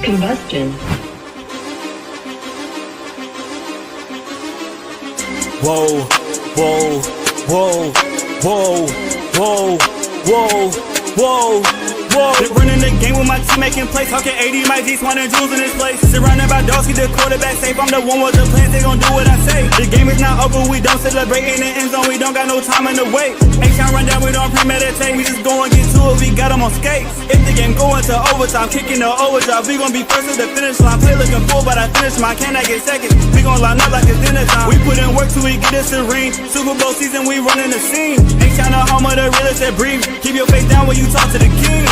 Combustion. Whoa, whoa, whoa, whoa, whoa, whoa, whoa, whoa. Been running the game with my team making plays. Talking 80, my G's, wanting jewels in this place. Surrounded by dogs, keep the quarterback safe. I'm the one with the plans, they gon' do what I say. The game is not over, we don't celebrate in the end zone. We don't got no time in the wait. H-Town run down, we don't premeditate. We just go and get to it, we got them on skates. If the game going to overtime, kicking the overdrive, we gon' be first at the finish line. Play looking full, but I finish mine, can I get second? We gon' line up like it's dinner time. We put in work till we get this a ring. Super Bowl season, we running the scene. H-Town the home of the realest that breathe. Keep your face down when you talk to the king.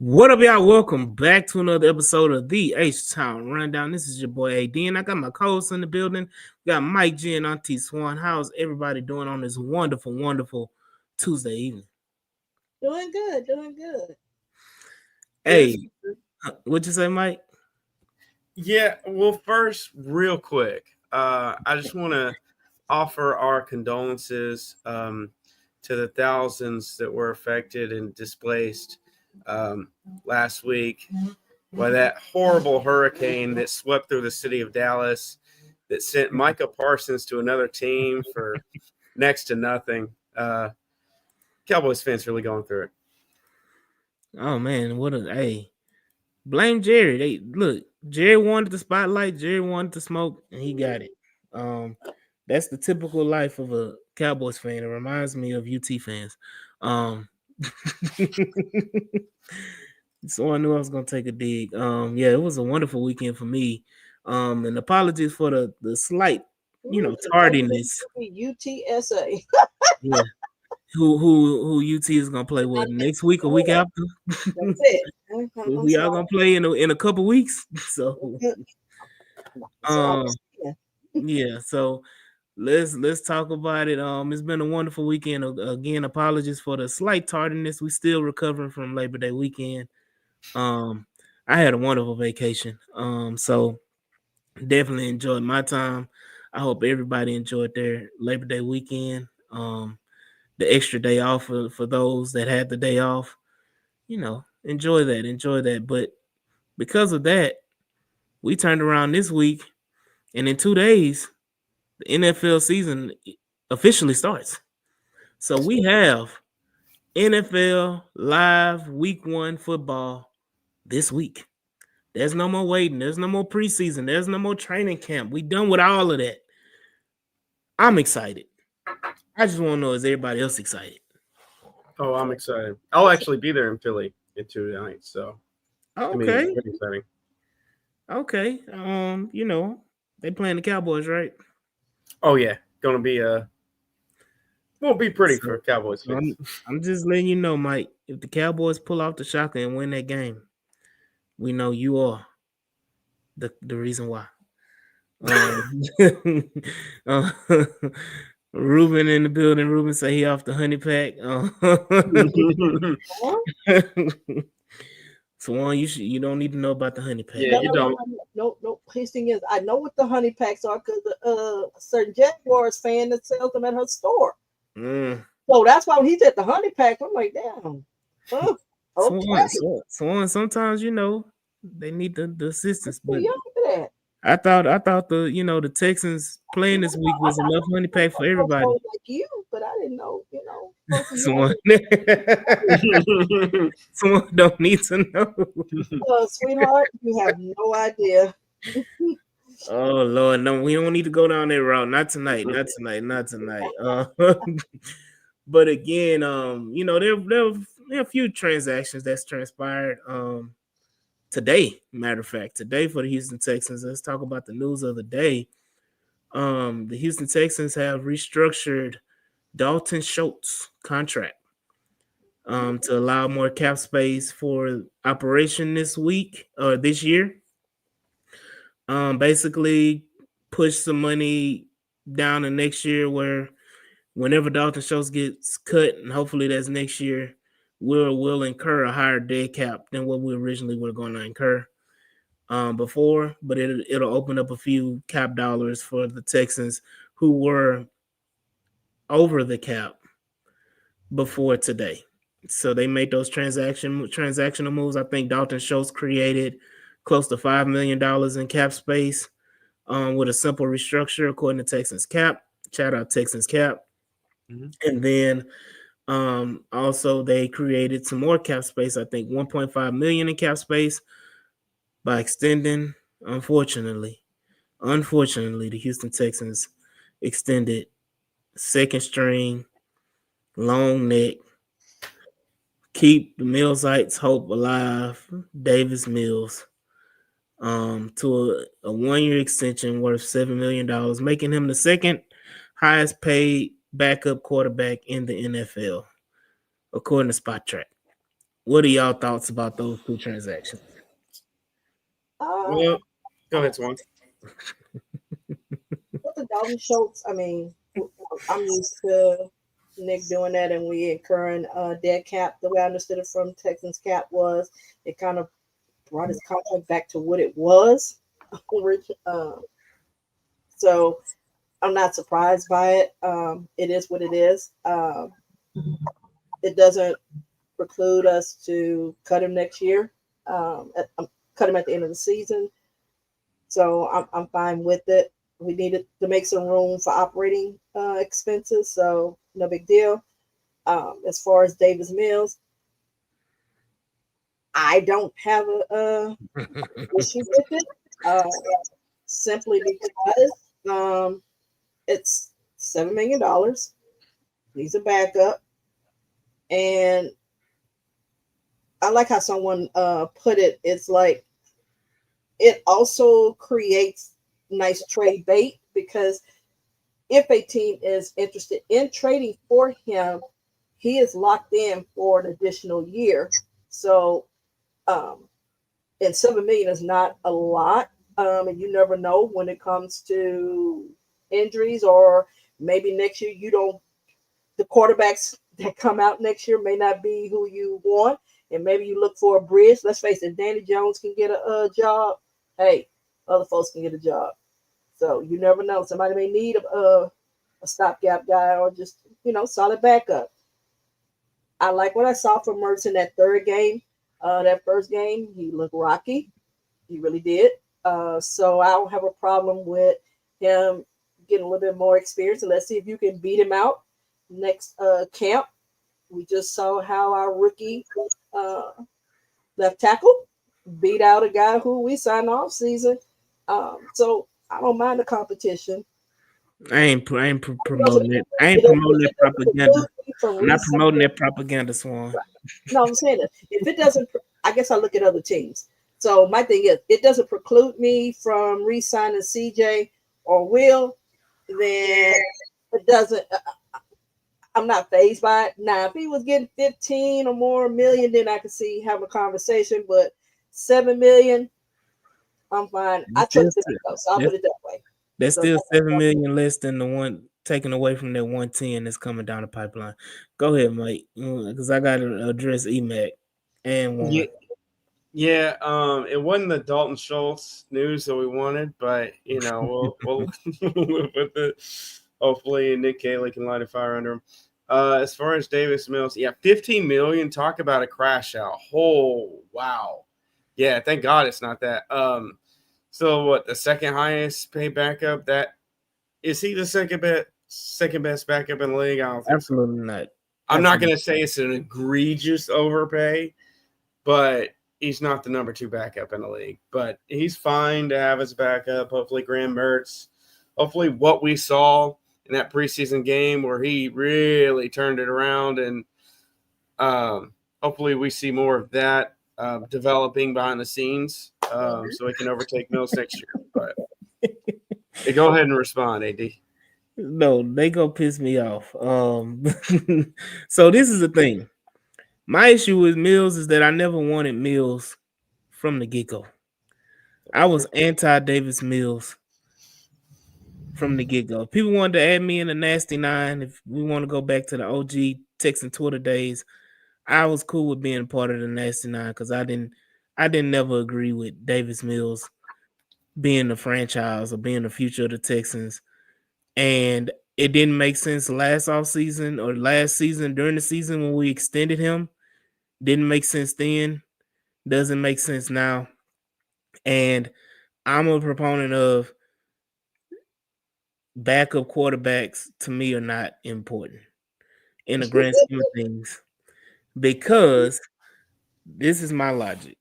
What up, y'all? Welcome back to another episode of the H-Town Rundown. This is your boy AD, and I got my co-hosts in the building. We got Mike G and Auntie Swan. How's everybody doing on this wonderful, wonderful Tuesday evening? Doing good, doing good. Hey, what'd you say, Mike? Yeah, well, first, real quick, I just want to offer our condolences to the thousands that were affected and displaced last week by that horrible hurricane that swept through the city of Dallas that sent Micah Parsons to another team for next to nothing. Cowboys fans really going through it. Oh man, blame Jerry. Jerry wanted the spotlight, Jerry wanted the smoke, and he got it. That's the typical life of a Cowboys fan. It reminds me of UT fans. So I knew I was gonna take a dig. Yeah, it was a wonderful weekend for me. And apologies for the slight, tardiness. UTSA. Yeah. Who UT is gonna play with next week or week after? That's it. We are gonna play in a couple weeks. So yeah, so let's talk about it. It's been a wonderful weekend. Again, apologies for the slight tardiness. We still recovering from Labor Day weekend. I had a wonderful vacation. So definitely enjoyed my time. I hope everybody enjoyed their Labor Day weekend. The extra day off for those that had the day off. Enjoy that. But because of that, we turned around this week, and in 2 days, the NFL season officially starts. So we have NFL live week 1 football this week. There's no more waiting. There's no more preseason. There's no more training camp. We done with all of that. I'm excited. I just want to know, is everybody else excited? Oh, I'm excited. I'll actually be there in Philly in 2 nights. So, okay. Pretty exciting. Okay. They playing the Cowboys, right? Oh yeah, gonna be won't be pretty for Cowboys fans. I'm just letting you know, Mike. If the Cowboys pull off the shocker and win that game, we know you are the reason why. Ruben in the building. Ruben say he off the honey pack. Swan, you don't need to know about the honey pack. Yeah, you don't. No. His thing is, I know what the honey packs are because a certain Jaguars fan that sells them at her store. So that's why when he said the honey pack, I'm like, damn. Oh, okay. Swan, sometimes they need the assistance, but that. I thought the Texans playing this week was enough money pack for everybody. Like you, but I didn't know, Someone don't need to know. Sweetheart, you have no idea. Oh Lord, no, we don't need to go down that route. Not tonight. But again, there are a few transactions that's transpired. Today, matter of fact, today for the Houston Texans, let's talk about the news of the day. The Houston Texans have restructured Dalton Schultz contract to allow more cap space for operation this year. Basically push some money down to next year where whenever Dalton Schultz gets cut, and hopefully that's next year, we'll incur a higher dead cap than what we originally were going to incur before, but it'll open up a few cap dollars for the Texans who were over the cap before today. So they made those transactional moves. I think Dalton Schultz created close to $5 million in cap space with a simple restructure, according to Texans Cap. Shout out Texans Cap. And then also they created some more cap space. I think 1.5 million in cap space by extending. Unfortunately, the Houston Texans extended second string, long neck, keep the Millsites hope alive, Davis Mills, to a 1-year extension worth $7 million, making him the second highest paid backup quarterback in the NFL, according to Spot Track. What are y'all thoughts about those two transactions? Well, go ahead, Swan. With the Dalton Schultz, I mean, I'm used to Nick doing that, and we incurring dead cap. The way I understood it from Texans Cap was it kind of brought his contract back to what it was. So I'm not surprised by it. It is what it is. It doesn't preclude us to cut him next year. Cut him at the end of the season. So I'm fine with it. We needed to make some room for operating expenses, so no big deal. As far as Davis Mills, I don't have a issue with it, simply because it's $7 million. He's a backup, and I like how someone put it. It's like it also creates nice trade bait, because if a team is interested in trading for him, he is locked in for an additional year. So, and $7 million is not a lot, and you never know when it comes to injuries, or maybe next year the quarterbacks that come out next year may not be who you want, and maybe you look for a bridge. Let's face it, Danny Jones can get a job. Hey, other folks can get a job. So you never know. Somebody may need a stopgap guy, or just, solid backup. I like what I saw from Mertz in that third game. That first game, he looked rocky. He really did. So I don't have a problem with him getting a little bit more experience. And let's see if you can beat him out next camp. We just saw how our rookie left tackle beat out a guy who we signed off season. So I don't mind the competition. I ain't promoting it. I ain't promoting that propaganda. I'm not promoting that propaganda, Swan. No, I'm saying that if it doesn't, I guess I look at other teams. So my thing is, it doesn't preclude me from re-signing CJ or Will, then it doesn't. I'm not fazed by it. Now, if he was getting 15 or more million, then I could see having a conversation. But 7 million, I'm fine. I trust it, so I'll put it that way. That's still 7 million less than the one taken away from that 110 that's coming down the pipeline. Go ahead, Mike, because I got to address EMAC and one. Yeah, it wasn't the Dalton Schultz news that we wanted, but we'll with it. Hopefully Nick Cayley can light a fire under him. As far as Davis Mills, 15 million. Talk about a crash out. Oh wow, yeah. Thank God it's not that. So what? The second highest paid backup? That is he the second best backup in the league? I don't think Absolutely not. I'm not going to say it's an egregious overpay, but he's not the number 2 backup in the league. But he's fine to have as backup. Hopefully, Graham Mertz. Hopefully, what we saw in that preseason game where he really turned it around, and hopefully we see more of that developing behind the scenes, so we can overtake Mills next year. But hey, go ahead and respond, AD. No, they go piss me off. So this is the thing. My issue with Mills is that I never wanted Mills from the get-go. I was anti Davis from the get-go. People wanted to add me in the nasty 9. If we want to go back to the OG Texan Twitter days, I was cool with being part of the nasty 9 because I didn't never agree with Davis Mills being the franchise or being the future of the Texans. And It didn't make sense last offseason or last season during the season when we extended him. Didn't make sense then. Doesn't make sense now. And I'm a proponent of backup quarterbacks, to me, are not important in the grand scheme of things, because this is my logic.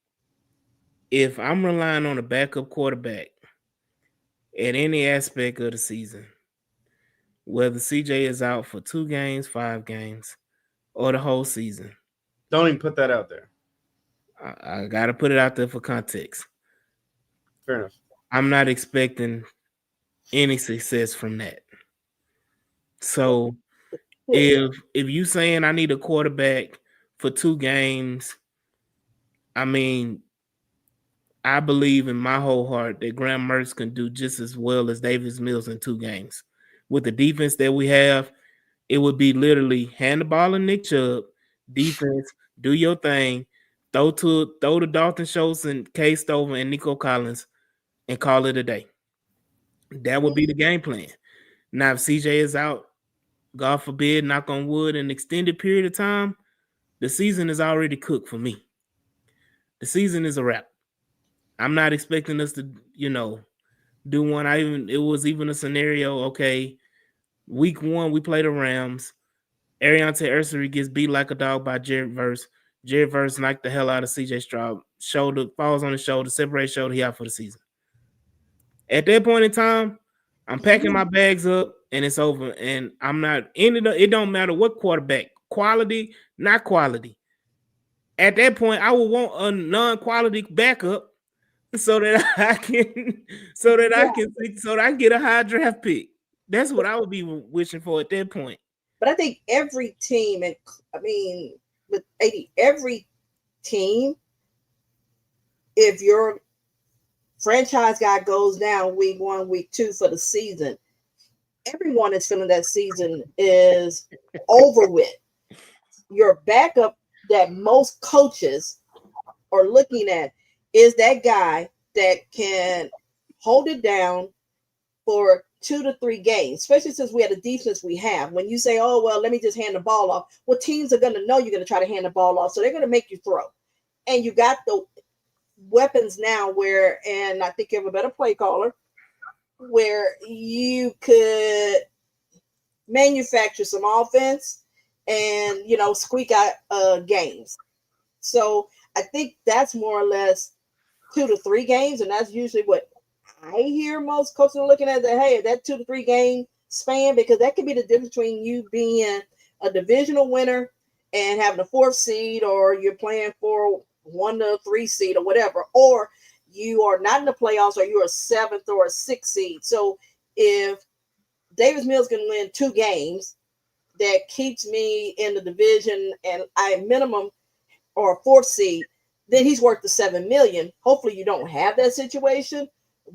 If I'm relying on a backup quarterback at any aspect of the season, whether CJ is out for 2 games, 5 games, or the whole season, Don't even put that out there. I got to put it out there for context. Fair enough. I'm not expecting any success from that. So if you saying I need a quarterback for 2 games, I mean, I believe in my whole heart that Graham Mertz can do just as well as Davis Mills in 2 games. With the defense that we have, it would be literally hand the ball to Nick Chubb, defense, do your thing, throw to Dalton Schultz and K Stover and Nico Collins, and call it a day. That would be the game plan. Now, if CJ is out, God forbid, knock on wood, an extended period of time, the season is already cooked for me. The season is a wrap. I'm not expecting us to, do one. It was even a scenario, okay, week 1, we play the Rams. Ariante Ursery gets beat like a dog by Jared Verse. Jared Verse knocked the hell out of CJ Stroud. Shoulder falls on his shoulder, separates shoulder, he out for the season. At that point in time, I'm packing my bags up and it's over. And I'm not it don't matter what quarterback, quality, not quality. At that point, I would want a non-quality backup so that I can get a high draft pick. That's what I would be wishing for at that point. But I think every team, and I mean, with 80, every team, if your franchise guy goes down week 1, week 2 for the season, everyone is feeling that season is over with. Your backup that most coaches are looking at is that guy that can hold it down for 2 to 3 games, especially since we have the defense we have. When you say, oh, well, let me just hand the ball off, well, teams are going to know you're going to try to hand the ball off, so they're going to make you throw. And you got the weapons now where, and I think you have a better play caller, where you could manufacture some offense and, squeak out games. So I think that's more or less 2 to 3 games, and that's usually what I hear most coaches are looking at, that, hey, that 2 to 3 game span, because that could be the difference between you being a divisional winner and having a 4th seed, or you're playing for 1 to 3 seed or whatever, or you are not in the playoffs, or you're a 7th or a 6th seed. So if Davis Mills can win 2 games, that keeps me in the division and I minimum or a 4th seed, then he's worth the $7 million. Hopefully you don't have that situation,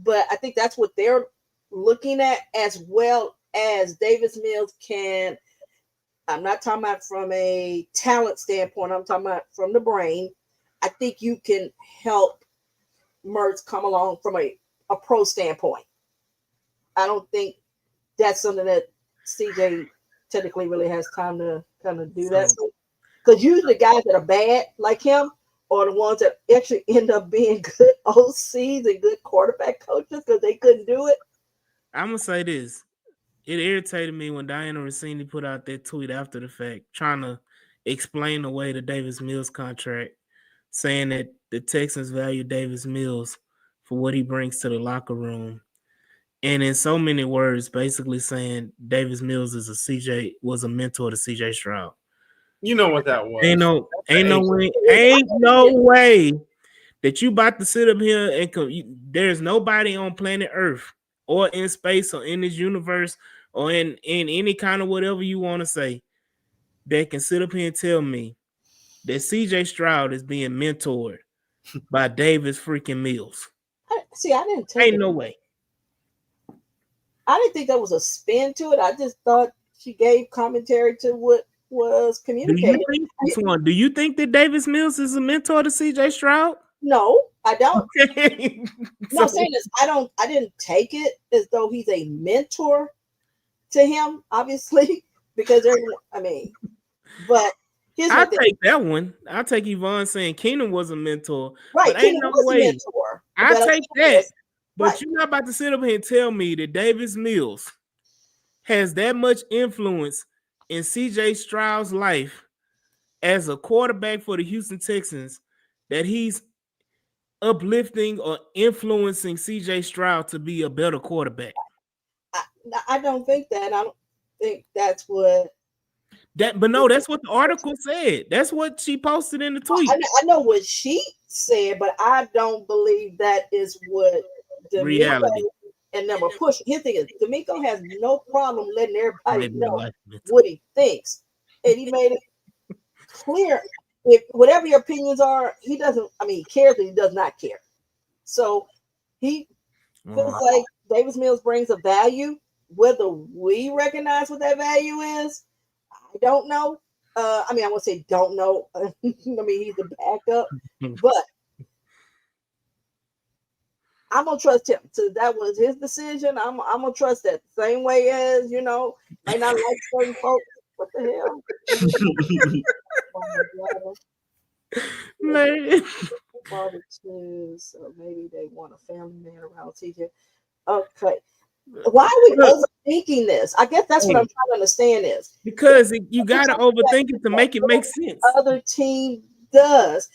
but I think that's what they're looking at, as well as Davis Mills can. I'm not talking about from a talent standpoint. I'm talking about from the brain. I think you can help Mertz come along from a pro standpoint. I don't think that's something that CJ technically really has time to kind of do that. Because usually guys that are bad like him are the ones that actually end up being good OCs and good quarterback coaches because they couldn't do it. I'm going to say this. It irritated me when Diana Rossini put out that tweet after the fact, trying to explain away the Davis Mills contract, saying that the Texans value Davis Mills for what he brings to the locker room. And in so many words, basically saying Davis Mills was a mentor to CJ Stroud. You know what that was. Ain't no way that you about to sit up here and there's nobody on planet Earth or in space or in this universe or in any kind of whatever you want to say that can sit up here and tell me that CJ Stroud is being mentored by Davis freaking Mills. I didn't take Ain't no way. I didn't think there was a spin to it. I just thought she gave commentary to what was communicated. Do you think that Davis Mills is a mentor to CJ Stroud? No, I don't. Okay. No, I'm saying this. I didn't take it as though he's a mentor to him, obviously, because I mean, but here's I'll the thing. take that one. I'll take Yvonne saying Keenan was a mentor. Right, But ain't Keenan no was a way. mentor. I But take that. But right. you're not about to sit up here and tell me that Davis Mills has that much influence in CJ Stroud's life as a quarterback for the Houston Texans that he's uplifting or influencing CJ Stroud to be a better quarterback. I don't think that. I don't think that's what But no, that's what the article said. That's what she posted in the tweet. I know what she said, but I don't believe that is what Reality. and them are pushing. His thing is, D'Amico has no problem letting everybody know what he thinks, and he made it clear. If whatever your opinions are, he doesn't. I mean, he cares, but he does not care. So he feels like Davis Mills brings a value. Whether we recognize what that value is, I don't know. I mean, I won't say don't know. I mean, he's the backup, but I'm gonna trust him. So that was his decision. I'm gonna trust that the same way as might not like certain folks. What the hell? Man. Barbecue, so maybe they want a family man around TJ. Okay. Why are we overthinking this? I guess that's what I'm trying to understand is because you gotta overthink it to make it make sense. Other team does.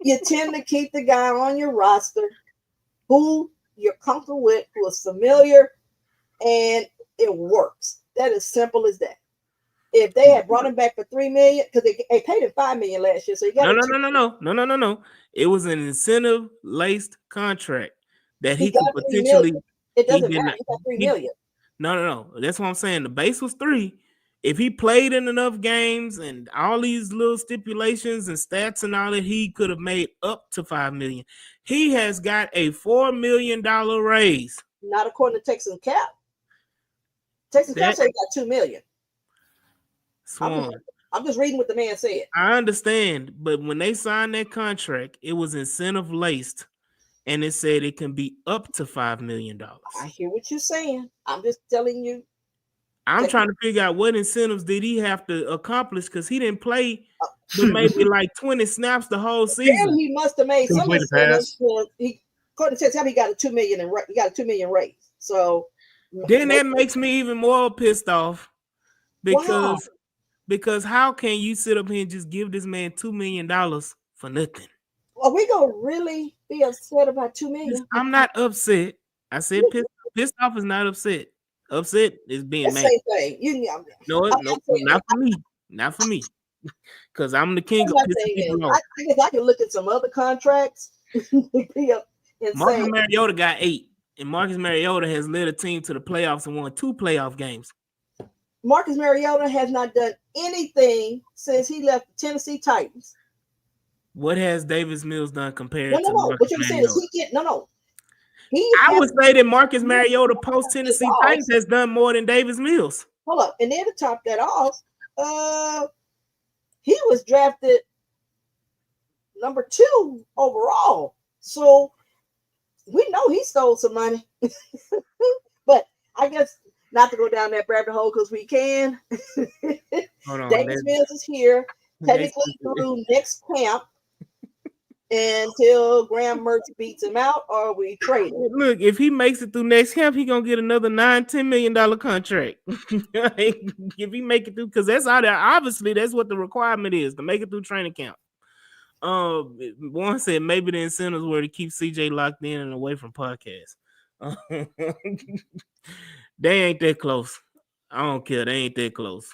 You tend to keep the guy on your roster who you're comfortable with, who is familiar, and it works. That is simple as that. If they had brought him back for $3 million, because they paid him $5 million last year, so you got no. It was an incentive laced contract that he could got potentially. It doesn't matter. He got $3 million. No. That's what I'm saying. The base was 3. If he played in enough games and all these little stipulations and stats and all that, he could have made up to $5 million. He has got a $4 million raise. Not according to Texans cap. Texans cap said he got $2 million. Swan. I'm just reading what the man said. I understand, but when they signed that contract, it was incentive laced, and it said it can be up to $5 million. I hear what you're saying. I'm just telling you. I'm trying to figure out what incentives did he have to accomplish because he didn't play maybe like 20 snaps the whole season. He must have made some incentives. According to Texas, he got a $2 million and he got a $2 million raise. So then that makes me even more pissed off because how can you sit up here and just give this man $2 million for nothing? Are we gonna really be upset about $2 million? I'm not upset. I said pissed off is not upset. Upset is being mad. Same thing. No, not for me. Not for me. Because I'm the king of pissing people off. I guess I can look at some other contracts. Marcus Mariota got 8, and Marcus Mariota has led a team to the playoffs and won 2 playoff games. Marcus Mariota has not done anything since he left the Tennessee Titans. What has Davis Mills done compared to Marcus what you're saying is I would say that Marcus Mariota post Tennessee Titans has done more than Davis Mills. Hold up, and then to top that off, he was drafted number 2 overall. So we know he stole some money. But I guess not to go down that rabbit hole because we can. Davis Mills is here, technically through next camp until Graham Mertz beats him out or we trade him. Look, if he makes it through next camp, he's gonna get another $9-10 million contract. If he make it through, because that's how obviously that's what the requirement is to make it through training camp. One said maybe the incentives were to keep CJ locked in and away from podcasts. They ain't that close. I don't care. They ain't that close.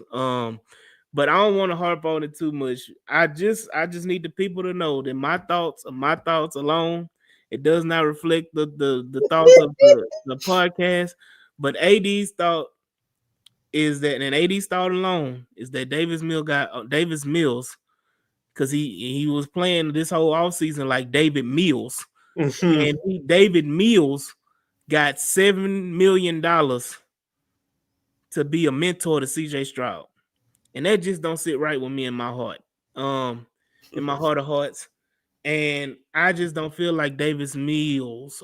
But I don't want to harp on it too much. I just need the people to know that my thoughts are my thoughts alone. It does not reflect the thoughts of the podcast. But AD's thought is that, and AD's thought alone is that Davis Mills, because he was playing this whole offseason like David Mills. And David Mills got $7 million to be a mentor to CJ Stroud. And that just don't sit right with me in my heart. In my heart of hearts. And I just don't feel like David Mills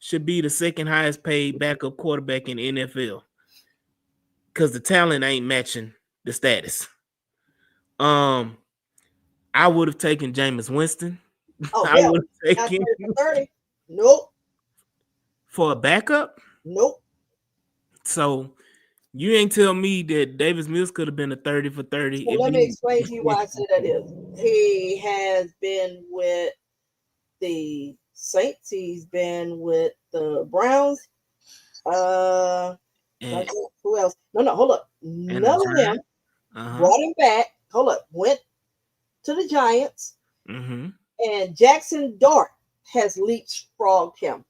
should be the second highest paid backup quarterback in the NFL because the talent ain't matching the status. I would have taken Jameis Winston. Oh, I hell, would have not taken 30 for 30. Nope. for a backup. Nope. So you ain't tell me that Davis Mills could have been a 30 for 30. So let me explain to you why I say that is. He has been with the Saints. He's been with the Browns. And, Who else? No, hold up. None of them brought him back. Hold up. Went to the Giants. Mm-hmm. And Jackson Dart has leapfrogged him.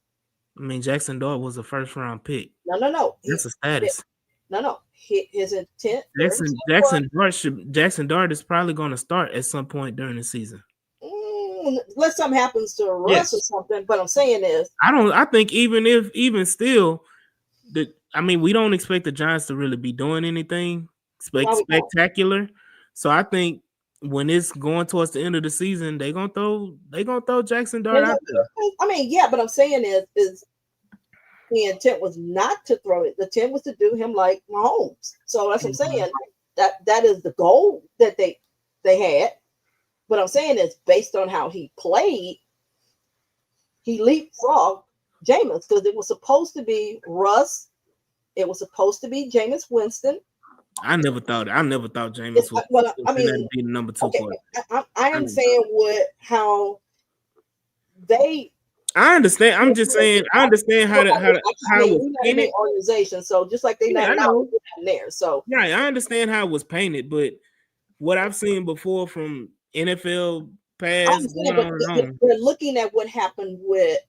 I mean, Jackson Dart was a first round pick. No. That's a status. No. His intent. Jackson Dart is probably going to start at some point during the season. Unless something happens to Russ or something. But I'm saying is, I think even still, we don't expect the Giants to really be doing anything spectacular. So I think when it's going towards the end of the season, they gonna throw Jackson Dart out there. I mean, yeah, but I'm saying is the intent was not to throw it. The intent was to do him like Mahomes. So that's what I'm saying. That is the goal that they had. But I'm saying is based on how he played, he leapfrogged Jameis because it was supposed to be Russ. It was supposed to be Jameis Winston. I never thought Jameis was be the number 2 quarterback. I am saying how they. I understand. I'm just saying. I understand how it was painted. Organization, so just like they not now there. So right, I understand how it was painted, but what I've seen before from NFL past, we're looking at what happened with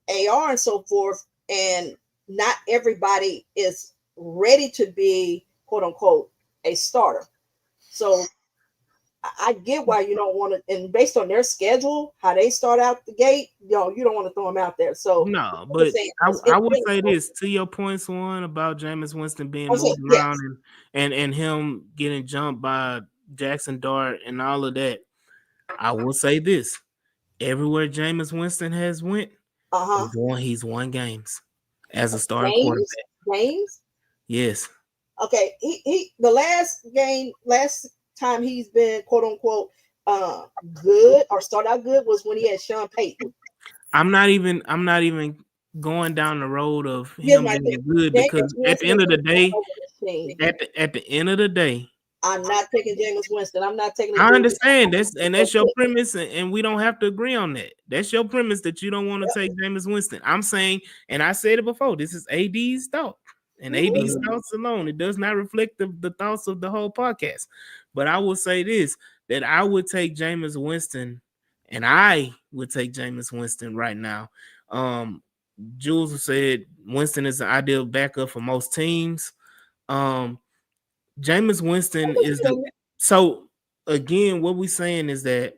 AR and so forth, and not everybody is ready to be quote unquote a starter. So I get why you don't want to, and based on their schedule, how they start out the gate, you don't want to throw them out there. So no, but I would say this to your point, Swan, about Jameis Winston being moved around and him getting jumped by Jackson Dart and all of that. I will say this: everywhere Jameis Winston has went, he's won games as a starting quarterback. Games? Yes. Okay. He the last time he's been quote unquote good or start out good was when he had Sean Payton. I'm not even going down the road of him being good because at the end of the day, I'm not taking Jameis Winston. I'm not taking. I understand that's your premise, and we don't have to agree on that. That's your premise that you don't want to take Jameis Winston. I'm saying, and I said it before. This is AD's thought, and AD's thoughts alone. It does not reflect the thoughts of the whole podcast. But I will say this: that I would take Jameis Winston, and I would take Jameis Winston right now. Jules said Winston is the ideal backup for most teams. Jameis Winston is so again, what we're saying is that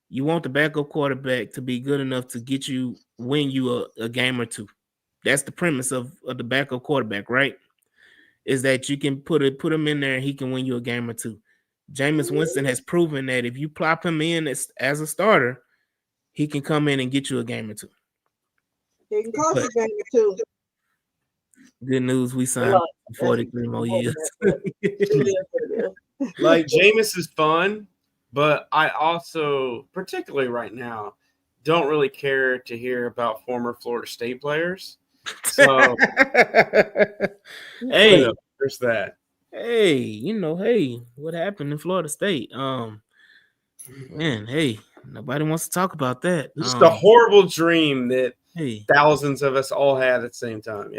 you want the backup quarterback to be good enough to win you a game or two. That's the premise of the backup quarterback, right? Is that you can put him in there and he can win you a game or two. Jameis Winston has proven that if you plop him in as a starter, he can come in and get you a game or two. He can cost a game or two. Good news, we signed 43 more years. Like Jameis is fun, but I also, particularly right now, don't really care to hear about former Florida State players. So, hey, there's that. Hey, what happened in Florida State? Man, hey, nobody wants to talk about that. Just a horrible dream that thousands of us all had at the same time,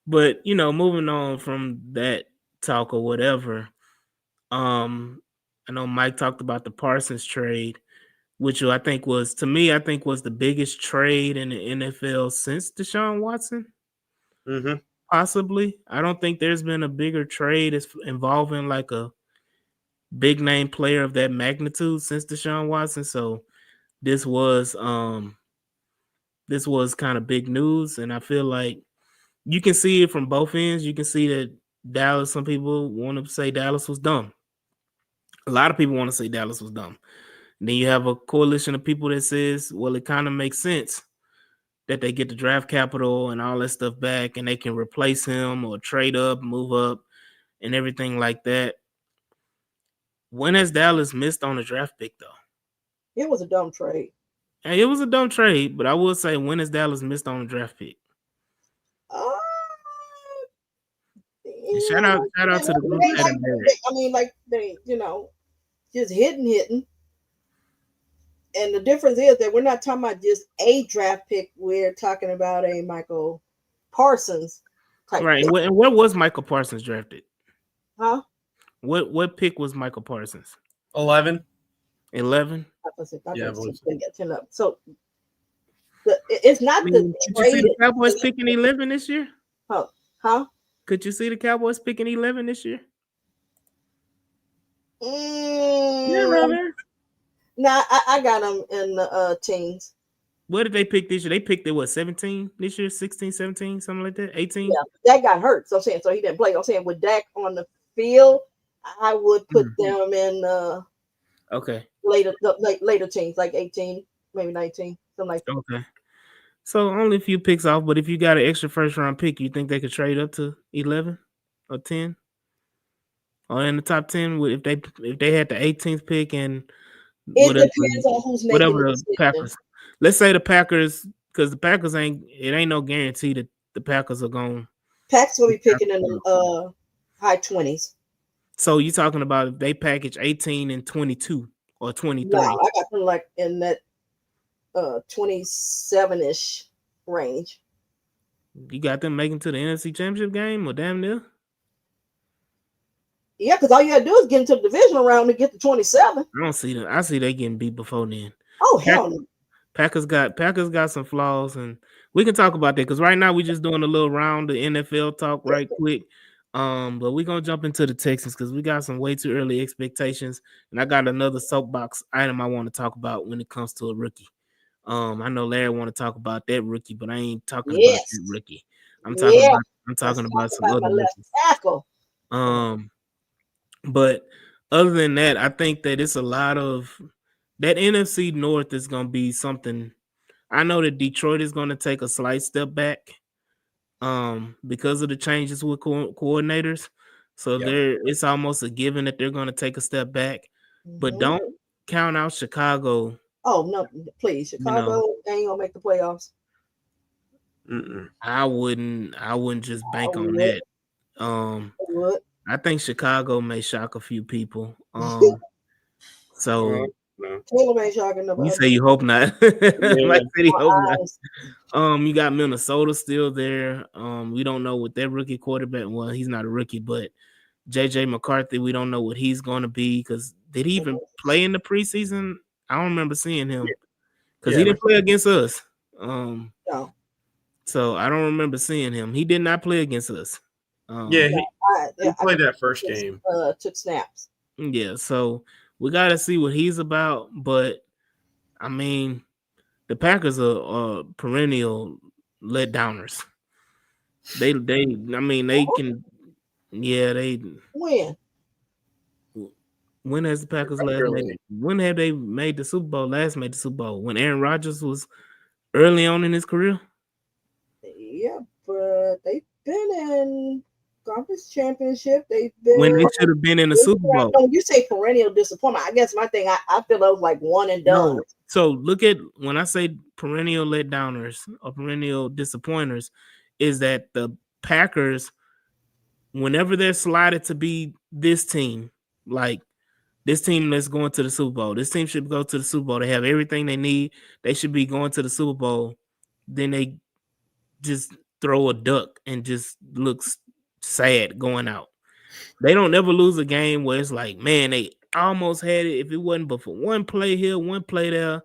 But moving on from that talk or whatever, I know Mike talked about the Parsons trade, which I think was the biggest trade in the NFL since Deshaun Watson. Mm-hmm. Possibly. I don't think there's been a bigger trade involving like a big name player of that magnitude since Deshaun Watson. So this was kind of big news, and I feel like you can see it from both ends. You can see that Dallas, some people want to say Dallas was dumb. A lot of people want to say Dallas was dumb. Then you have a coalition of people that says, well, it kind of makes sense that they get the draft capital and all that stuff back, and they can replace him or trade up, move up, and everything like that. When has Dallas missed on a draft pick, though? It was a dumb trade. And it was a dumb trade, but I will say, when has Dallas missed on a draft pick? And shout out to the group chat. I mean, like they, just hitting. And the difference is that we're not talking about just a draft pick. We're talking about a Michael Parsons type. Right. And where was Michael Parsons drafted? Huh? What pick was Michael Parsons? 11. 11? Yeah, so it's not Did you see the Cowboys picking 11 this year? Huh? Could you see the Cowboys picking 11 this year? Yeah, brother. Nah, I got them in the teens. What did they pick this year? They picked it, 17 this year? 16, 17, something like that? 18? Yeah, Dak got hurt. So he didn't play. I'm saying with Dak on the field, I would put them in later teens, like 18, maybe 19, something like that. Okay. So only a few picks off, but if you got an extra first round pick, you think they could trade up to 11 or 10? Or in the top 10 if they had the 18th pick and it depends on who's making whatever the Packers. Let's say the Packers, because the Packers ain't no guarantee that the Packers are going. Packers will be picking in the high 20s. So you're talking about if they package 18 and 22 or 23? No, I got them like in that 27-ish range. You got them making to the NFC Championship game or damn near? Yeah, because all you gotta do is get into the divisional round to get to 27. I don't see them. I see they getting beat before then. Oh hell no. Packers got some flaws, and we can talk about that because right now we're just doing a little round of NFL talk right quick. But we're gonna jump into the Texans because we got some way too early expectations, and I got another soapbox item I want to talk about when it comes to a rookie. I know Larry want to talk about that rookie, but I ain't talking about that rookie. I'm talking about some other rookies. Tackle. But other than that, I think that it's a lot of that NFC North is going to be something. I know that Detroit is going to take a slight step back because of the changes with coordinators. So it's almost a given that they're going to take a step back. But don't count out Chicago. Oh, no, please. Chicago ain't going to make the playoffs. I wouldn't just bank on that. I think Chicago may shock a few people. So Caleb ain't shocking nobody. You say you hope not. Mike said he hope not. You got Minnesota still there. We don't know what their rookie quarterback. Well, he's not a rookie, but JJ McCarthy, we don't know what he's going to be because did he even play in the preseason? I don't remember seeing him because he didn't play against us. No. So I don't remember seeing him. He did not play against us. He played that first game. Took snaps. Yeah, so we got to see what he's about. But, I mean, the Packers are perennial letdowners. They can – yeah, they – When has the Packers when have they made the Super Bowl? Last made the Super Bowl when Aaron Rodgers was early on in his career. Yeah, but they've been in conference championship. They've been when they should have been in the Super Bowl. No, you say perennial disappointment. I guess my thing, I feel those like one and done. No. So look at when I say perennial letdowners or perennial disappointers, is that the Packers, whenever they're slotted to be this team, like this team that's going to the Super Bowl, this team should go to the Super Bowl. They have everything they need. They should be going to the Super Bowl. Then they just throw a duck and just looks sad going out. They don't ever lose a game where it's like, man, they almost had it. If it wasn't but for one play here, one play there,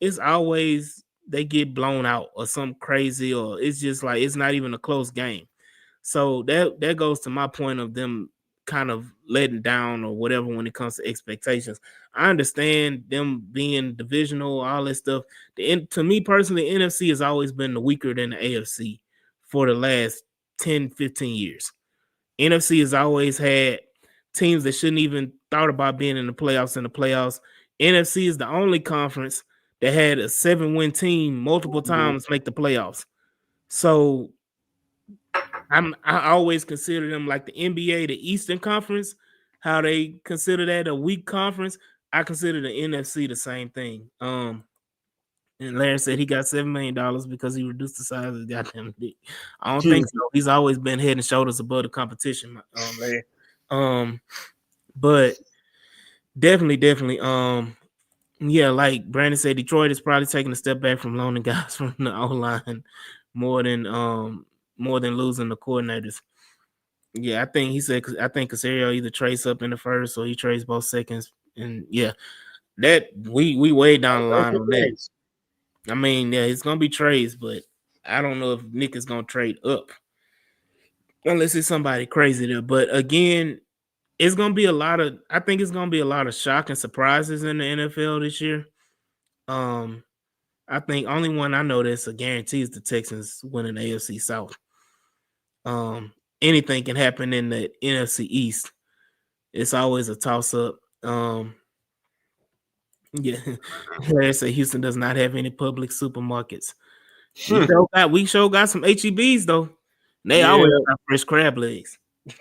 it's always they get blown out or something crazy, or it's just like it's not even a close game. So that goes to my point of them kind of letting down or whatever when it comes to expectations. I understand them being divisional, all that stuff. To me personally, the NFC has always been weaker than the AFC for the last 10, 15 years. NFC has always had teams that shouldn't even thought about being in the playoffs. NFC is the only conference that had a 7-win team multiple times make the playoffs. So I always consider them like the NBA, the Eastern Conference, how they consider that a weak conference. I consider the NFC the same thing. And Larry said he got $7 million because he reduced the size of the goddamn league. I don't think so. He's always been head and shoulders above the competition, Larry. But definitely, yeah, like Brandon said, Detroit is probably taking a step back from loaning guys from the O-line more than losing the coordinators. Yeah, I think Caserio either trades up in the first or he trades both seconds. And yeah, that we way down the line on that. I mean, yeah, it's gonna be trades, but I don't know if Nick is gonna trade up unless it's somebody crazy there. But again, it's gonna be I think it's gonna be a lot of shock and surprises in the NFL this year. I think only one I know that's a guarantee is the Texans winning the AFC South. Anything can happen in the NFC East. It's always a toss up. Yeah, Larry said Houston does not have any public supermarkets. We sure got some HEBs though. They always got fresh crab legs.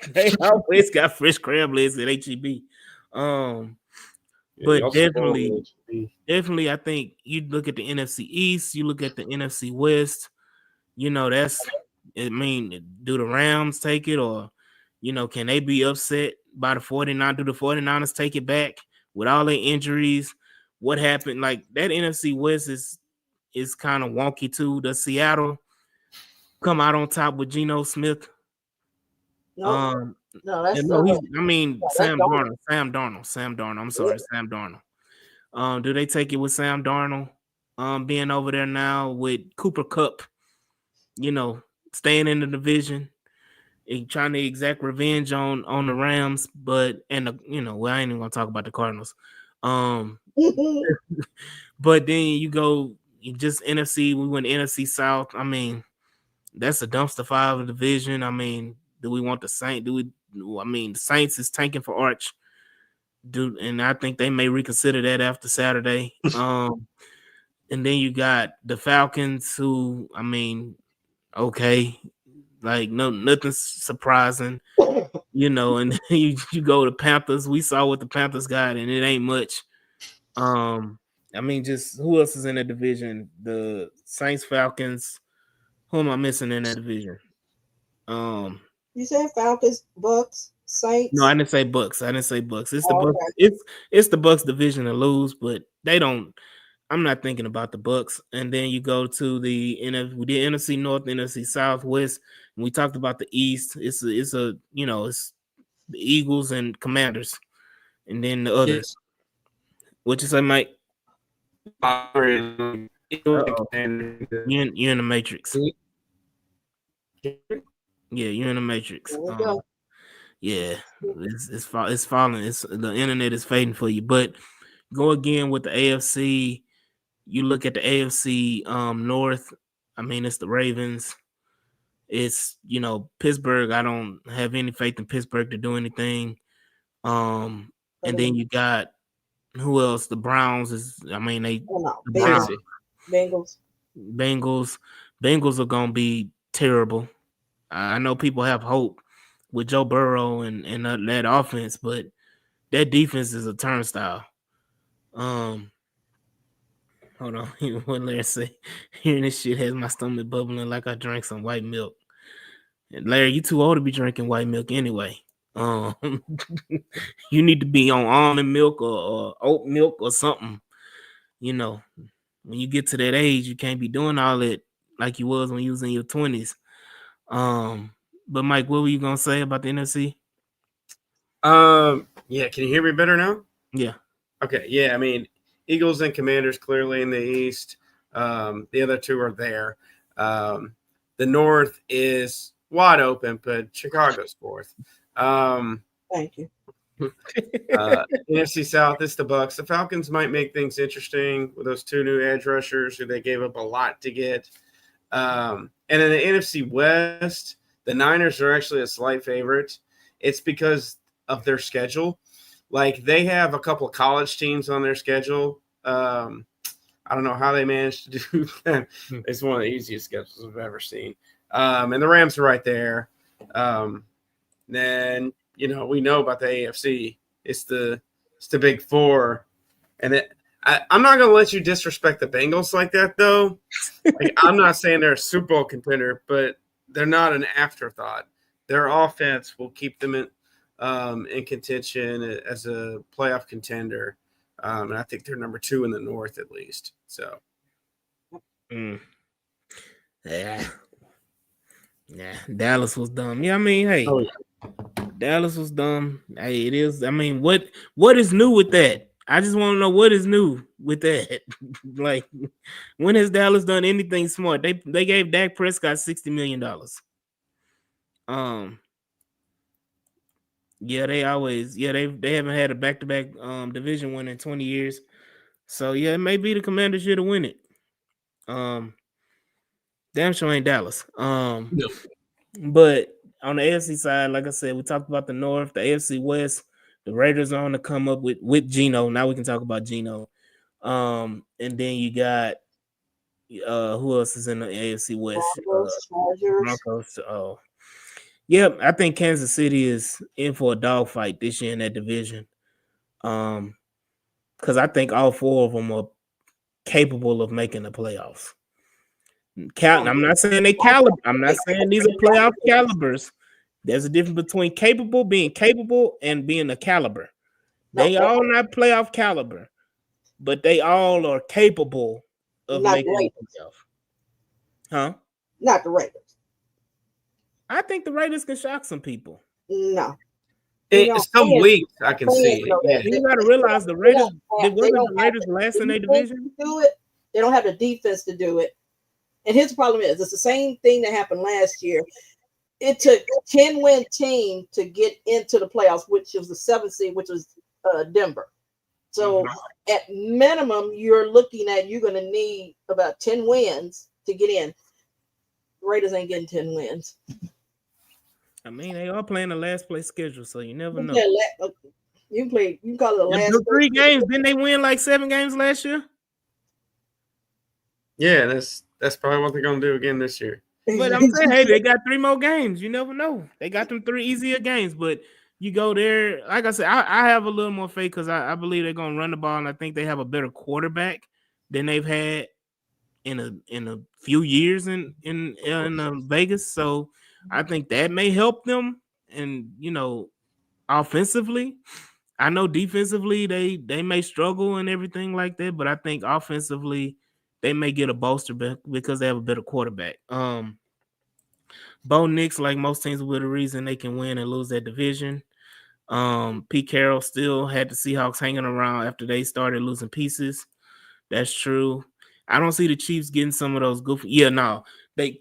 They always got fresh crab legs at HEB. But definitely, I think you look at the NFC East, you look at the NFC West. You know, do the Rams take it, or can they be upset by the 49ers? Do the 49ers take it back with all their injuries? What happened? Like that NFC West is kind of wonky too. Does Seattle come out on top with Geno Smith? No, that's Sam Darnold. Sam Darnold. I'm sorry, Sam Darnold. Do they take it with Sam Darnold? Being over there now with Cooper Kupp, staying in the division and trying to exact revenge on the Rams, I ain't even gonna talk about the Cardinals. But then you just NFC. We went NFC South. I mean, that's a dumpster fire of a division. I mean, do we want the Saints? The Saints is tanking for Arch. And I think they may reconsider that after Saturday. And then you got the Falcons, who, okay, like nothing surprising, and you go to Panthers. We saw what the Panthers got, and it ain't much. Just who else is in that division? The Saints, Falcons. Who am I missing in that division? You said Falcons, Bucks, Saints. No, I didn't say Bucks. It's the Bucks. Okay. It's the Bucks division to lose, but they don't. I'm not thinking about the Bucks. And then you go to the NFC North, NFC South, West, and we talked about the East. It's the Eagles and Commanders, and then the others. Yes. What you say, Mike? You're in the Matrix. Yeah, you're in the Matrix. Yeah, it's falling. The internet is fading for you. But go again with the AFC. You look at the AFC North. It's the Ravens. It's Pittsburgh. I don't have any faith in Pittsburgh to do anything. And then you got who else? The Browns Bengals are gonna be terrible. I know people have hope with Joe Burrow and that offense, but that defense is a turnstile. Hold on, what Larry say? Hearing this shit has my stomach bubbling like I drank some white milk. And Larry, you too old to be drinking white milk anyway. You need to be on almond milk or oat milk or something. When you get to that age, you can't be doing all that like you was when you was in your 20s. But Mike, what were you gonna say about the NFC? Yeah, can you hear me better now? Yeah. Okay, yeah, Eagles and Commanders clearly in the East. The other two are there. The North is wide open, but Chicago's fourth. Thank you. NFC South is the Bucks. The Falcons might make things interesting with those two new edge rushers who they gave up a lot to get. And in the NFC West, the Niners are actually a slight favorite. It's because of their schedule. Like they have a couple of college teams on their schedule. I don't know how they managed to do that. It's one of the easiest schedules I've ever seen. And the Rams are right there. Then we know about the AFC. It's the Big Four, and I'm not going to let you disrespect the Bengals like that, though. Like, I'm not saying they're a Super Bowl contender, but they're not an afterthought. Their offense will keep them in contention as a playoff contender. And I think they're number 2 in the North at least. So, yeah, Dallas was dumb. Yeah, I mean, hey, Dallas was dumb. Hey, it is. I mean, what is new with that? I just want to know what is new with that. Like, when has Dallas done anything smart? They gave Dak Prescott $60 million. Yeah, they haven't had a back-to-back division win in 20 years. So yeah, it may be the Commanders here to win it. Damn sure ain't Dallas. No. But on the AFC side, like I said, we talked about the North, the AFC West. The Raiders are on to come up with Geno. Now we can talk about Geno. And then you got who else is in the AFC West? Broncos. Oh, yeah. I think Kansas City is in for a dogfight this year in that division. Because I think all 4 of them are capable of making the playoffs. I'm not saying they caliber. I'm not saying these are playoff calibers. There's a difference between being capable, and being a caliber. They all not playoff caliber, but they all are capable of making the playoff. Huh? Not the Raiders. I think the Raiders can shock some people. No. Some weeks I can see it. Yeah. You got to realize the Raiders. The Raiders last in their division. Do it. They don't have the defense to do it. And his problem is, it's the same thing that happened last year. It took a 10-win team to get into the playoffs, which was the 7th seed, which was Denver. So at minimum, you're looking at you're going to need about 10 wins to get in. The Raiders ain't getting 10 wins. I mean, they are playing the last place schedule, so you never know. You call it the last 3 games. Didn't they win like 7 games last year? Yeah, that's probably what they're gonna do again this year. But I'm saying, hey, they got 3 more games. You never know. They got them 3 easier games, but you go there. Like I said, I have a little more faith because I believe they're gonna run the ball, and I think they have a better quarterback than they've had in a few years in Vegas. So I think that may help them. And offensively, I know defensively they may struggle and everything like that, but I think offensively they may get a bolster because they have a better quarterback. Bo Nix, like most teams, with a reason they can win and lose that division. Pete Carroll still had the Seahawks hanging around after they started losing pieces. That's true. I don't see the Chiefs getting some of those goofy. Yeah, no.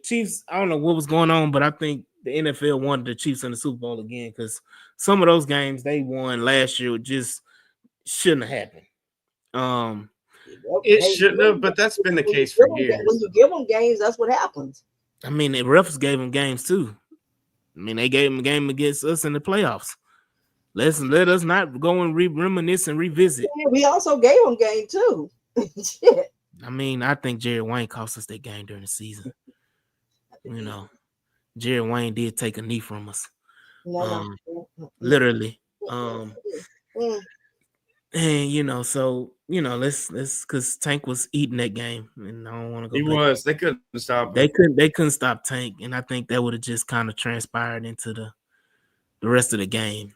Chiefs, I don't know what was going on, but I think the NFL wanted the Chiefs in the Super Bowl again because some of those games they won last year just shouldn't have happened. It shouldn't have, but that's been the case for years. When you give them games, that's what happens. I mean, the refs gave them games too. I mean, they gave them a game against us in the playoffs. Let us not go and reminisce and revisit. Yeah, we also gave them game too. Shit. I mean, I think Jerry Wayne cost us that game during the season. Jerry Wayne did take a knee from us. Literally. And so let's because Tank was eating that game, and I don't want to go. He was. They couldn't stop him. They couldn't stop Tank, and I think that would have just kind of transpired into the rest of the game.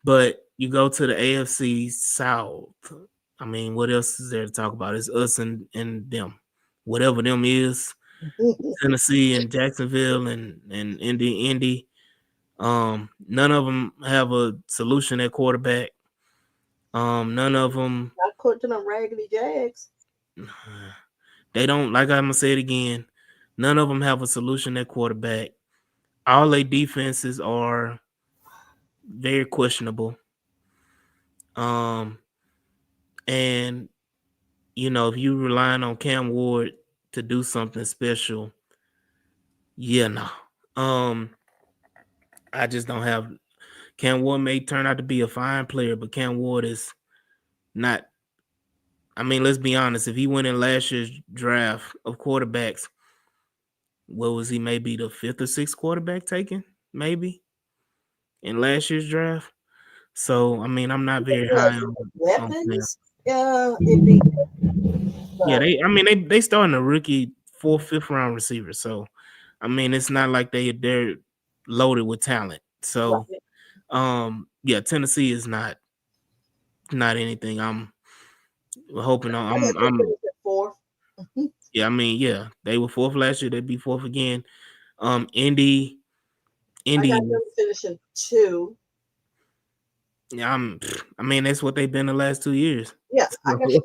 But you go to the AFC South. I mean, what else is there to talk about? It's us and them. Whatever them is, Tennessee and Jacksonville and Indy. None of them have a solution at quarterback. None of them. Not put to them raggedy Jags. They don't. Like I'm gonna say it again. None of them have a solution at quarterback. All their defenses are very questionable. And if you relying on Cam Ward to do something special, I just don't have. Cam Ward may turn out to be a fine player, but Cam Ward is not. I mean, let's be honest. If he went in last year's draft of quarterbacks, what was he? Maybe the 5th or 6th quarterback taken, maybe in last year's draft. So I mean, I'm not very high on Cam. Weapons. It'd be. Yeah, they starting a rookie 4th, 5th round receiver. So I mean, it's not like they're loaded with talent. So yeah, Tennessee is not anything. I'm hoping on. I'm fourth. yeah. I mean, yeah, they were 4th last year. They'd be 4th again. Indy. I got them finishing 2. Yeah, I mean, that's what they've been the last 2 years. Yeah, I got them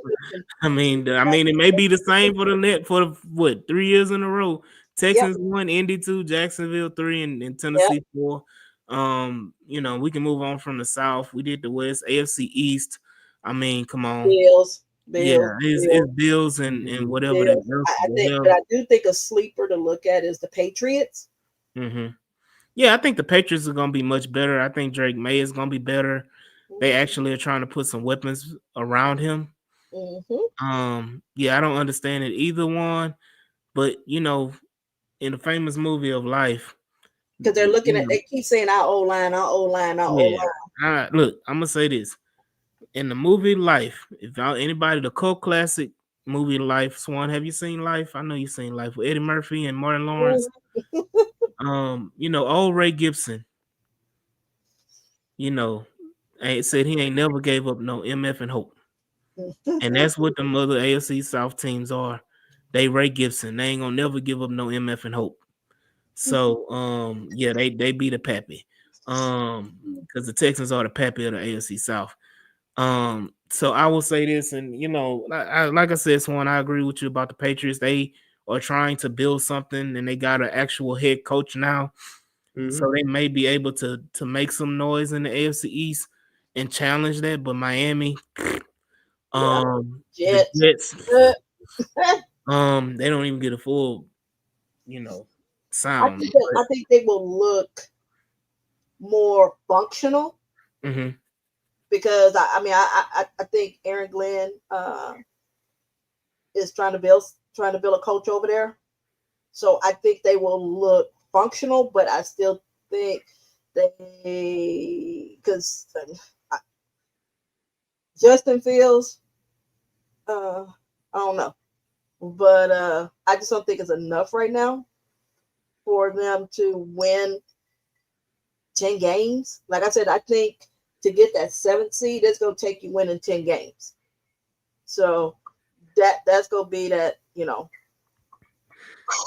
I mean, it may be the same for the 3 years in a row. Texans 1, Indy 2, Jacksonville 3, and Tennessee 4. You know, we can move on from the South. We did the West, AFC East. I mean, come on. Bills. Yeah, it's Bills and whatever Bills. that. I do think a sleeper to look at is the Patriots. Mm-hmm. Yeah, I think the Patriots are going to be much better. I think Drake May is going to be better. They actually are trying to put some weapons around him. Mm-hmm. Yeah, I don't understand it either one, but you know, in the famous movie of life, because they're looking at, they keep saying our O-line. Look, I'm gonna say this: in the movie Life, if anybody, the cult classic movie Life, Swan, have you seen Life? I know you've seen Life with Eddie Murphy and Martin Lawrence. You know, old Ray Gibson. You know, said he ain't never gave up no MF and hope. And that's what the other AFC South teams are. They Ray Gibson. They ain't gonna never give up no MF and hope. So yeah, they be the Pappy. Because the Texans are the Pappy of the AFC South. So I will say this, and you know, like I said, Swan, I agree with you about the Patriots. They are trying to build something, and they got an actual head coach now. So they may be able to make some noise in the AFC East and challenge that. But Miami, the Jets, they don't even get a full, you know, sound. I think they will look more functional because I think Aaron Glenn is trying to build a coach over there. So I think they will look functional, but I still think because Justin Fields, I don't know, but I just don't think it's enough right now for them to win 10 games. Like I said, I think to get that 7th seed, it's going to take you winning 10 games. So that's going to be that, you know,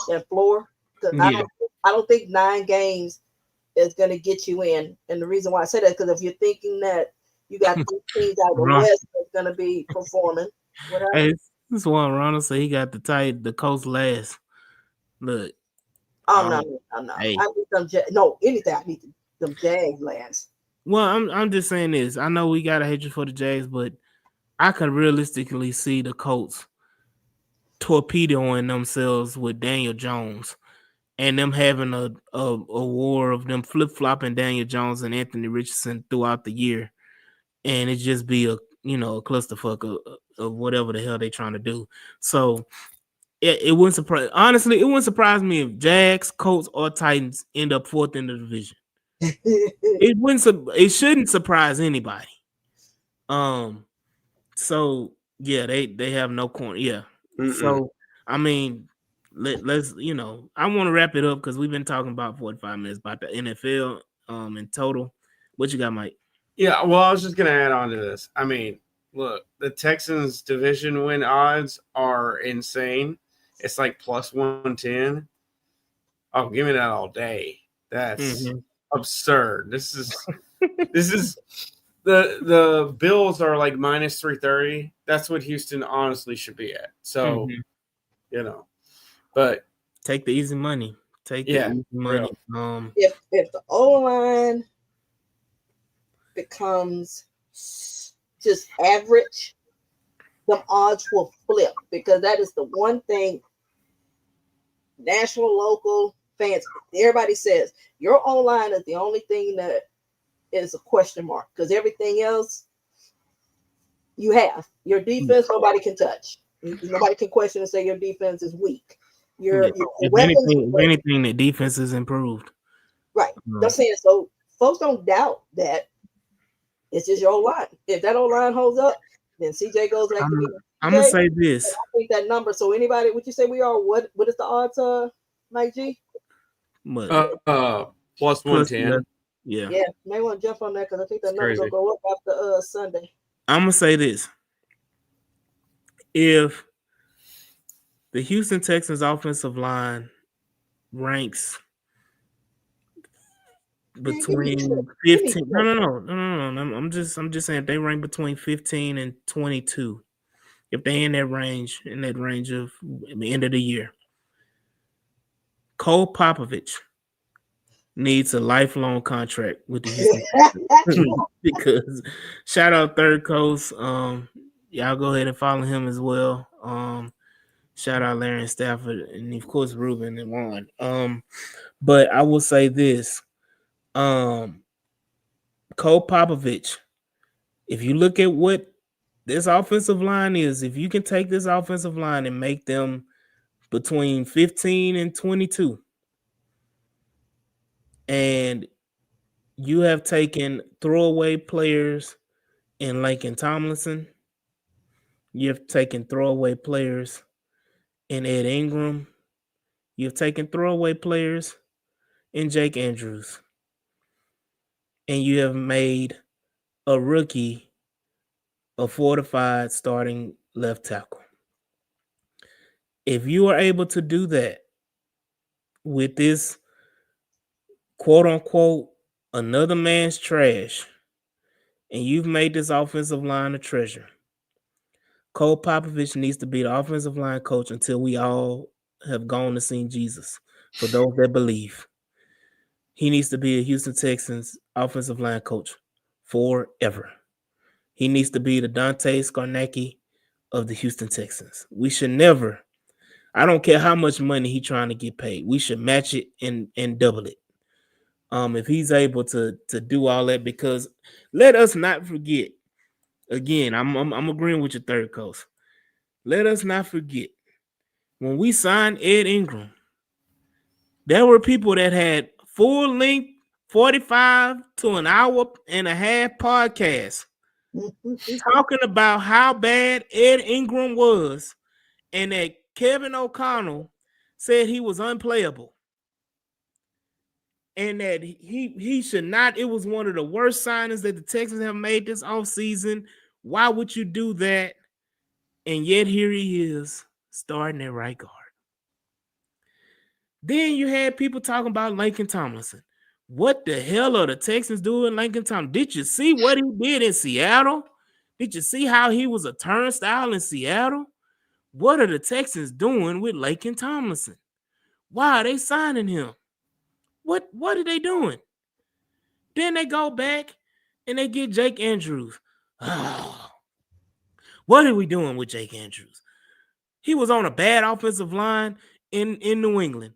that floor. Because I don't think 9 games is going to get you in. And the reason why I say that is because if you're thinking that you got 3 teams out of the West that's going to be performing. Hey, this one Ronald said he got the Colts last. Look. No. Hey. I need them anything. I need them Jags last. Well, I'm just saying this. I know we got a hatred for the Jags, but I can realistically see the Colts torpedoing themselves with Daniel Jones and them having a war of them flip-flopping Daniel Jones and Anthony Richardson throughout the year. And it just be a clusterfuck of whatever the hell they trying to do. So it wouldn't surprise. Honestly, it wouldn't surprise me if Jags, Colts, or Titans end up 4th in the division. It shouldn't surprise anybody. So yeah, they have no corner. Yeah. So I mean, let's I want to wrap it up because we've been talking about 45 minutes about the NFL in total. What you got, Mike? Yeah, well, I was just gonna add on to this. I mean, look, the Texans division win odds are insane. It's like plus 110. Oh, give me that all day. That's absurd. This is the Bills are like minus 330. That's what Houston honestly should be at. So, but take the easy money. Take the easy money. If the O-line becomes just average, the odds will flip because that is the one thing national, local fans, everybody says your O-line is the only thing that is a question mark because everything else you have. Your defense, nobody can touch. Nobody can question and say your defense is weak. Your if weapons, anything, the defense is improved. Right. That's saying so. Folks don't doubt that. It's just your line. If that old line holds up, then CJ goes back to me. I'm gonna say this. I think that number. So anybody, would you say we are? What is the odds, Mike G? Plus 110. Yeah. Yeah, may want to jump on that because I think that number will go up after Sunday. I'm gonna say this. If the Houston Texans offensive line ranks between 15. No. I'm just saying if they rank between 15 and 22. If they in that range of the end of the year. Cole Popovich needs a lifelong contract with the Houston because shout out Third Coast. Y'all go ahead and follow him as well. Shout out Larry and Stafford and of course Ruben and Juan. But I will say this. Cole Popovich, if you look at what this offensive line is, if you can take this offensive line and make them between 15 and 22, and you have taken throwaway players in Laken Tomlinson, you have taken throwaway players in Ed Ingram, you've taken throwaway players in Jake Andrews, and you have made a rookie a fortified starting left tackle. If you are able to do that with this quote unquote another man's trash, and you've made this offensive line a treasure, Cole Popovich needs to be the offensive line coach until we all have gone to see Jesus. For those that believe, he needs to be a Houston Texans offensive line coach forever. He needs to be the Dante Scarnecchia of the Houston Texans. We should never, I don't care how much money he's trying to get paid, we should match it and double it. If he's able to do all that, because let us not forget, again, I'm agreeing with your Third Coast. Let us not forget, when we signed Ed Ingram, there were people that had full-length 45 to an hour and a half podcasts talking about how bad Ed Ingram was and that Kevin O'Connell said he was unplayable and that he should not. It was one of the worst signings that the Texans have made this offseason. Why would you do that? And yet here he is starting at right guard. Then you had people talking about Laken Tomlinson. What the hell are the Texans doing, Laken Tomlinson? Did you see what he did in Seattle? Did you see how he was a turnstile in Seattle? What are the Texans doing with Laken Tomlinson? Why are they signing him? What are they doing? Then they go back and they get Jake Andrews. Oh, what are we doing with Jake Andrews? He was on a bad offensive line in New England.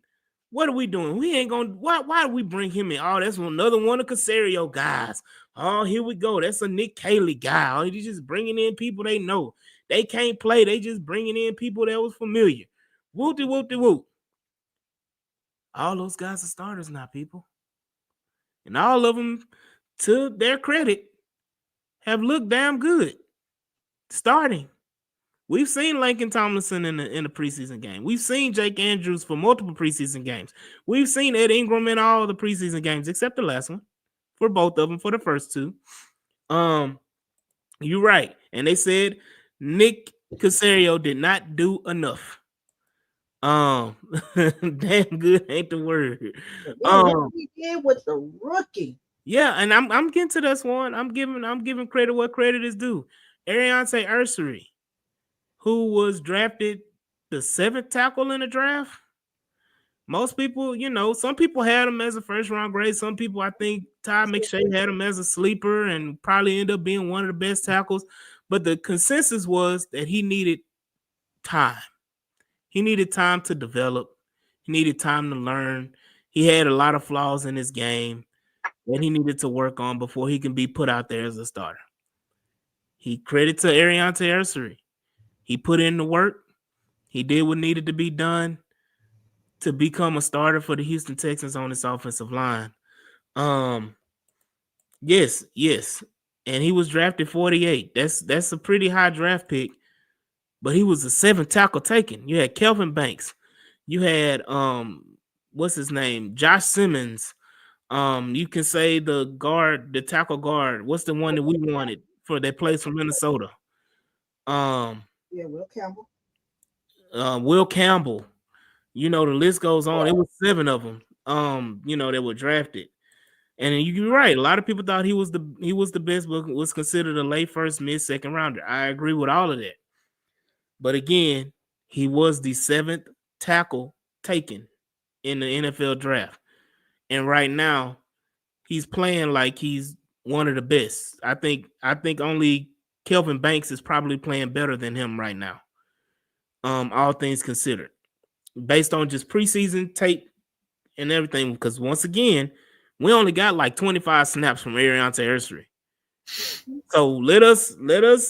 What are we doing? We ain't gonna. Why do we bring him in? Oh, that's another one of Caserio guys. Oh, here we go. That's a Nick Caley guy. Oh, he's just bringing in people they know. They can't play. They just bringing in people that was familiar. Whoop-de-whoop-de-whoop. All those guys are starters now, people. And all of them, to their credit, have looked damn good starting. We've seen Laken Tomlinson in the preseason game. We've seen Jake Andrews for multiple preseason games. We've seen Ed Ingram in all the preseason games except the last one, for both of them, for the first two. You're right. And they said Nick Caserio did not do enough. Damn good ain't the word. What he did with the rookie. Yeah, and I'm getting to this one. I'm giving credit where credit is due. Ariante Ursery, who was drafted the 7th tackle in the draft. Most people, some people had him as a first-round grade. Some people, I think Ty McShay had him as a sleeper and probably ended up being one of the best tackles. But the consensus was that he needed time. He needed time to develop. He needed time to learn. He had a lot of flaws in his game. that he needed to work on before he can be put out there as a starter. He credit to Ariante Arcery. He put in the work. He did what needed to be done to become a starter for the Houston Texans on this offensive line. Yes. And he was drafted 48. That's a pretty high draft pick, but he was a 7th tackle taken. You had Kelvin Banks. You had what's his name? Josh Simmons. You can say the tackle guard. What's the one that we wanted for that plays from Minnesota? Will Campbell. Will Campbell. The list goes on. It was 7 of them. That were drafted. And you're right. A lot of people thought he was the best, but was considered a late first, mid-second rounder. I agree with all of that. But again, he was the 7th tackle taken in the NFL draft. And right now, he's playing like he's one of the best. I think only Kelvin Banks is probably playing better than him right now. All things considered. Based on just preseason tape and everything, because once again, we only got like 25 snaps from Ariante Arcery. So let us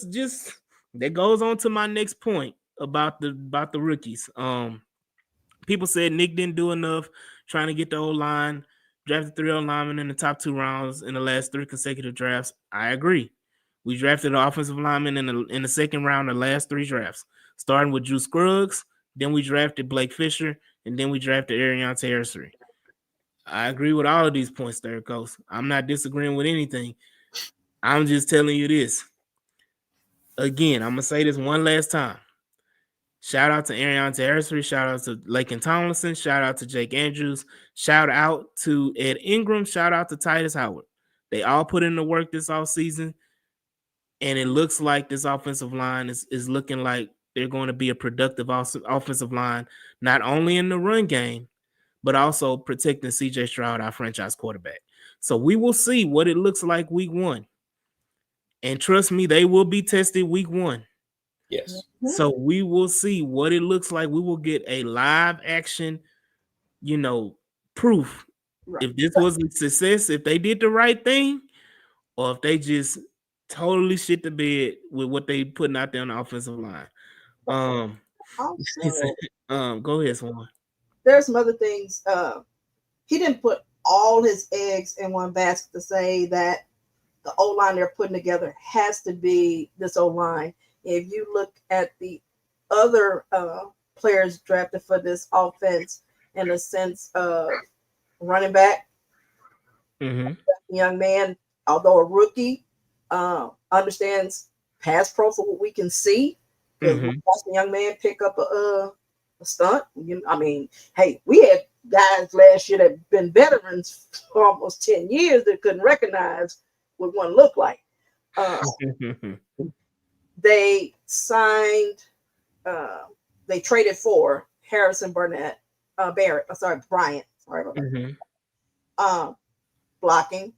just, that goes on to my next point about the rookies. People said Nick didn't do enough trying to get the O-line, drafted 3 O-linemen in the top 2 rounds in the last 3 consecutive drafts. I agree. We drafted an offensive lineman in the second round of the last 3 drafts, starting with Drew Scruggs, then we drafted Blake Fisher, and then we drafted Ariante Arcery. I agree with all of these points there, Coach. I'm not disagreeing with anything. I'm just telling you this. Again, I'm going to say this one last time. Shout out to Ariante Arcery. Shout out to Laken Tomlinson. Shout out to Jake Andrews. Shout out to Ed Ingram. Shout out to Titus Howard. They all put in the work this offseason, and it looks like this offensive line is looking like they're going to be a productive offensive line, not only in the run game, but also protecting C.J. Stroud, our franchise quarterback. So we will see what it looks like week 1. And trust me, they will be tested week 1. Yes. So we will see what it looks like. We will get a live action, proof. Right. If this was a success, if they did the right thing, or if they just totally shit the bed with what they putting out there on the offensive line. Go ahead, Swan. There's some other things. He didn't put all his eggs in one basket to say that the O-line they're putting together has to be this O-line. If you look at the other players drafted for this offense in the sense of running back, young man, although a rookie, understands pass pro for what we can see. Because the young man pick up a stunt. I mean, hey, we had guys last year that have been veterans for almost 10 years that couldn't recognize what one looked like. They signed, they traded for Harrison Bryant. Sorry about that. Blocking.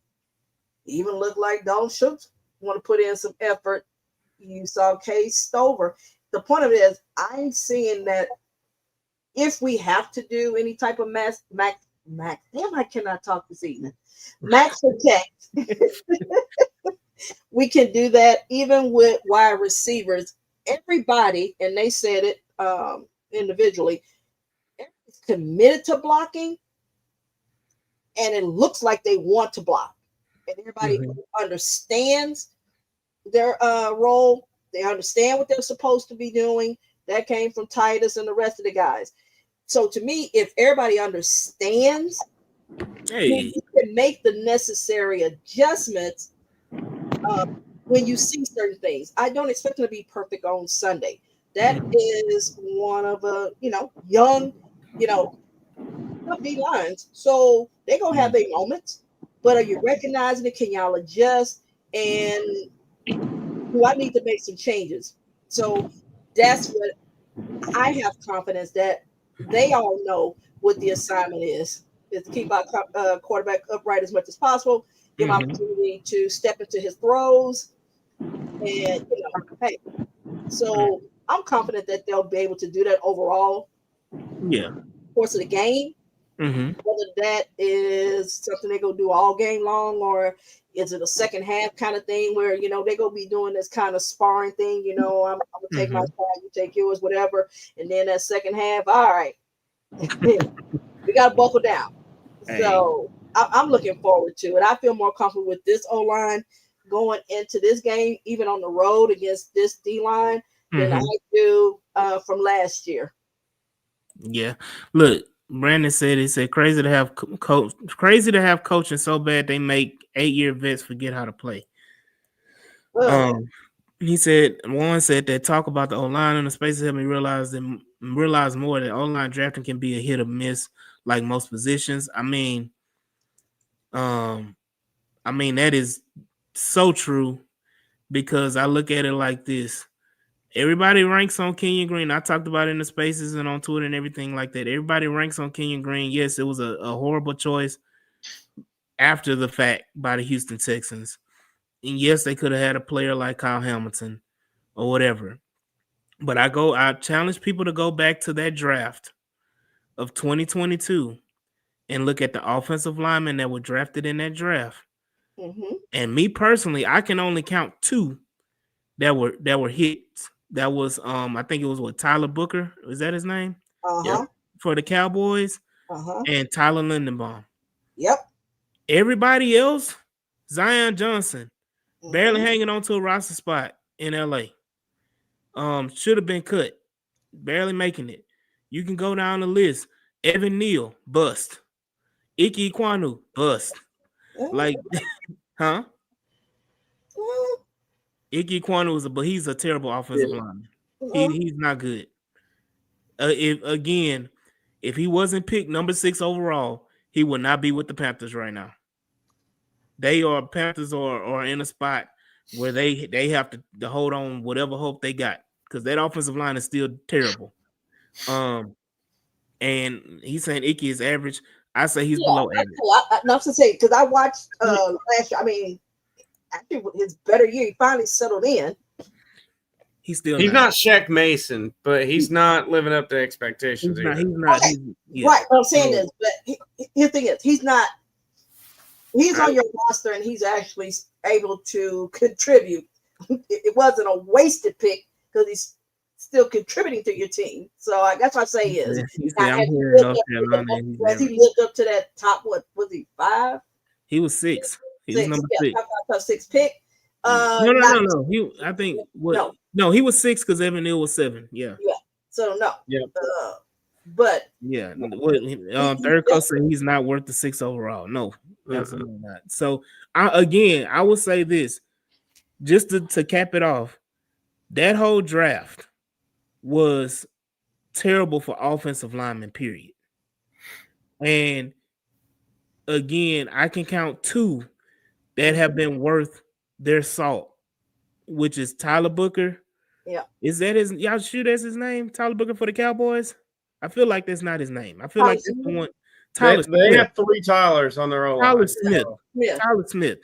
Even looked like Don Schultz want to put in some effort. You saw Case Stover. The point of it is, I'm seeing that if we have to do any type of max, damn, I cannot talk this evening. Max protect. We can do that even with wide receivers. Everybody, and they said it individually, everybody's committed to blocking, and it looks like they want to block. And everybody understands their role. They understand what they're supposed to be doing. That came from Titus and the rest of the guys. So to me, if everybody understands, you can make the necessary adjustments when you see certain things. I don't expect them to be perfect on Sunday. That is one of young, D lines. So they're going to have their moments. But are you recognizing it? Can y'all adjust? And do I need to make some changes? So that's what I have confidence that they all know what the assignment is to keep our quarterback upright as much as possible, give him opportunity to step into his throws. And, hey, so I'm confident that they'll be able to do that overall. Yeah. Course of the game. Whether that is something they go do all game long, or is it a second half kind of thing where they gonna be doing this kind of sparring thing. I'm gonna take my side, you take yours, whatever, and then that second half, all right, we gotta buckle down. Hey. So I'm looking forward to it. I feel more comfortable with this O line going into this game, even on the road against this D line, than I do from last year. Yeah, look, Brandon said he said crazy to have coaching so bad they make 8-year vets forget how to play. He said Warren said that talk about the O-line and the spaces helped me realize more that O-line drafting can be a hit or miss like most positions. I mean that is so true, because I look at it like this. Everybody ranks on Kenyon Green. I talked about it in the spaces and on Twitter and everything like that. Everybody ranks on Kenyon Green. Yes, it was a horrible choice after the fact by the Houston Texans. And yes, they could have had a player like Kyle Hamilton or whatever. But I challenge people to go back to that draft of 2022 and look at the offensive linemen that were drafted in that draft. And me personally, I can only count 2 that were hits. That was I think it was Tyler Booker. Was that his name? Yep. For the Cowboys. And Tyler Lindenbaum. Yep. Everybody else, Zion Johnson, barely hanging on to a roster spot in LA. Should have been cut. Barely making it. You can go down the list. Evan Neal, bust. Ike Ekwonu, bust. Like, huh? Ike Ekwonu but he's a terrible offensive lineman. He's not good. If he wasn't picked number 6 overall, he would not be with the Panthers right now. Panthers are in a spot where they have to hold on whatever hope they got, because that offensive line is still terrible. And he's saying Ike is average. I say he's below average. Enough to say, because I watched last year. I mean, actually, his better year, he finally settled in. He's not Shaq Mason, but he's not living up to expectations. He's not. Okay. Right. What I'm saying is, but his thing is, he's not. He's on your roster, and he's actually able to contribute. It wasn't a wasted pick because he's still contributing to your team. So that's what I say is. Has he lived up to that top? What was he, 5? He was 6. He was number 6. Top 6 pick. No. He was 6 because Evan Neal was 7. Yeah. So no. Yeah. But third coach said he's not worth the 6 overall. No, absolutely not. So I will say this, just to cap it off, that whole draft was terrible for offensive linemen, period. And again, I can count 2 that have been worth their salt, which is Tyler Booker. Yeah. Is that y'all sure that's his name? Tyler Booker for the Cowboys? I feel like that's not his name. I feel like that's the one. Tyler Smith. They have 3 Tylers on their own. Tyler Smith. Yeah. Tyler Smith.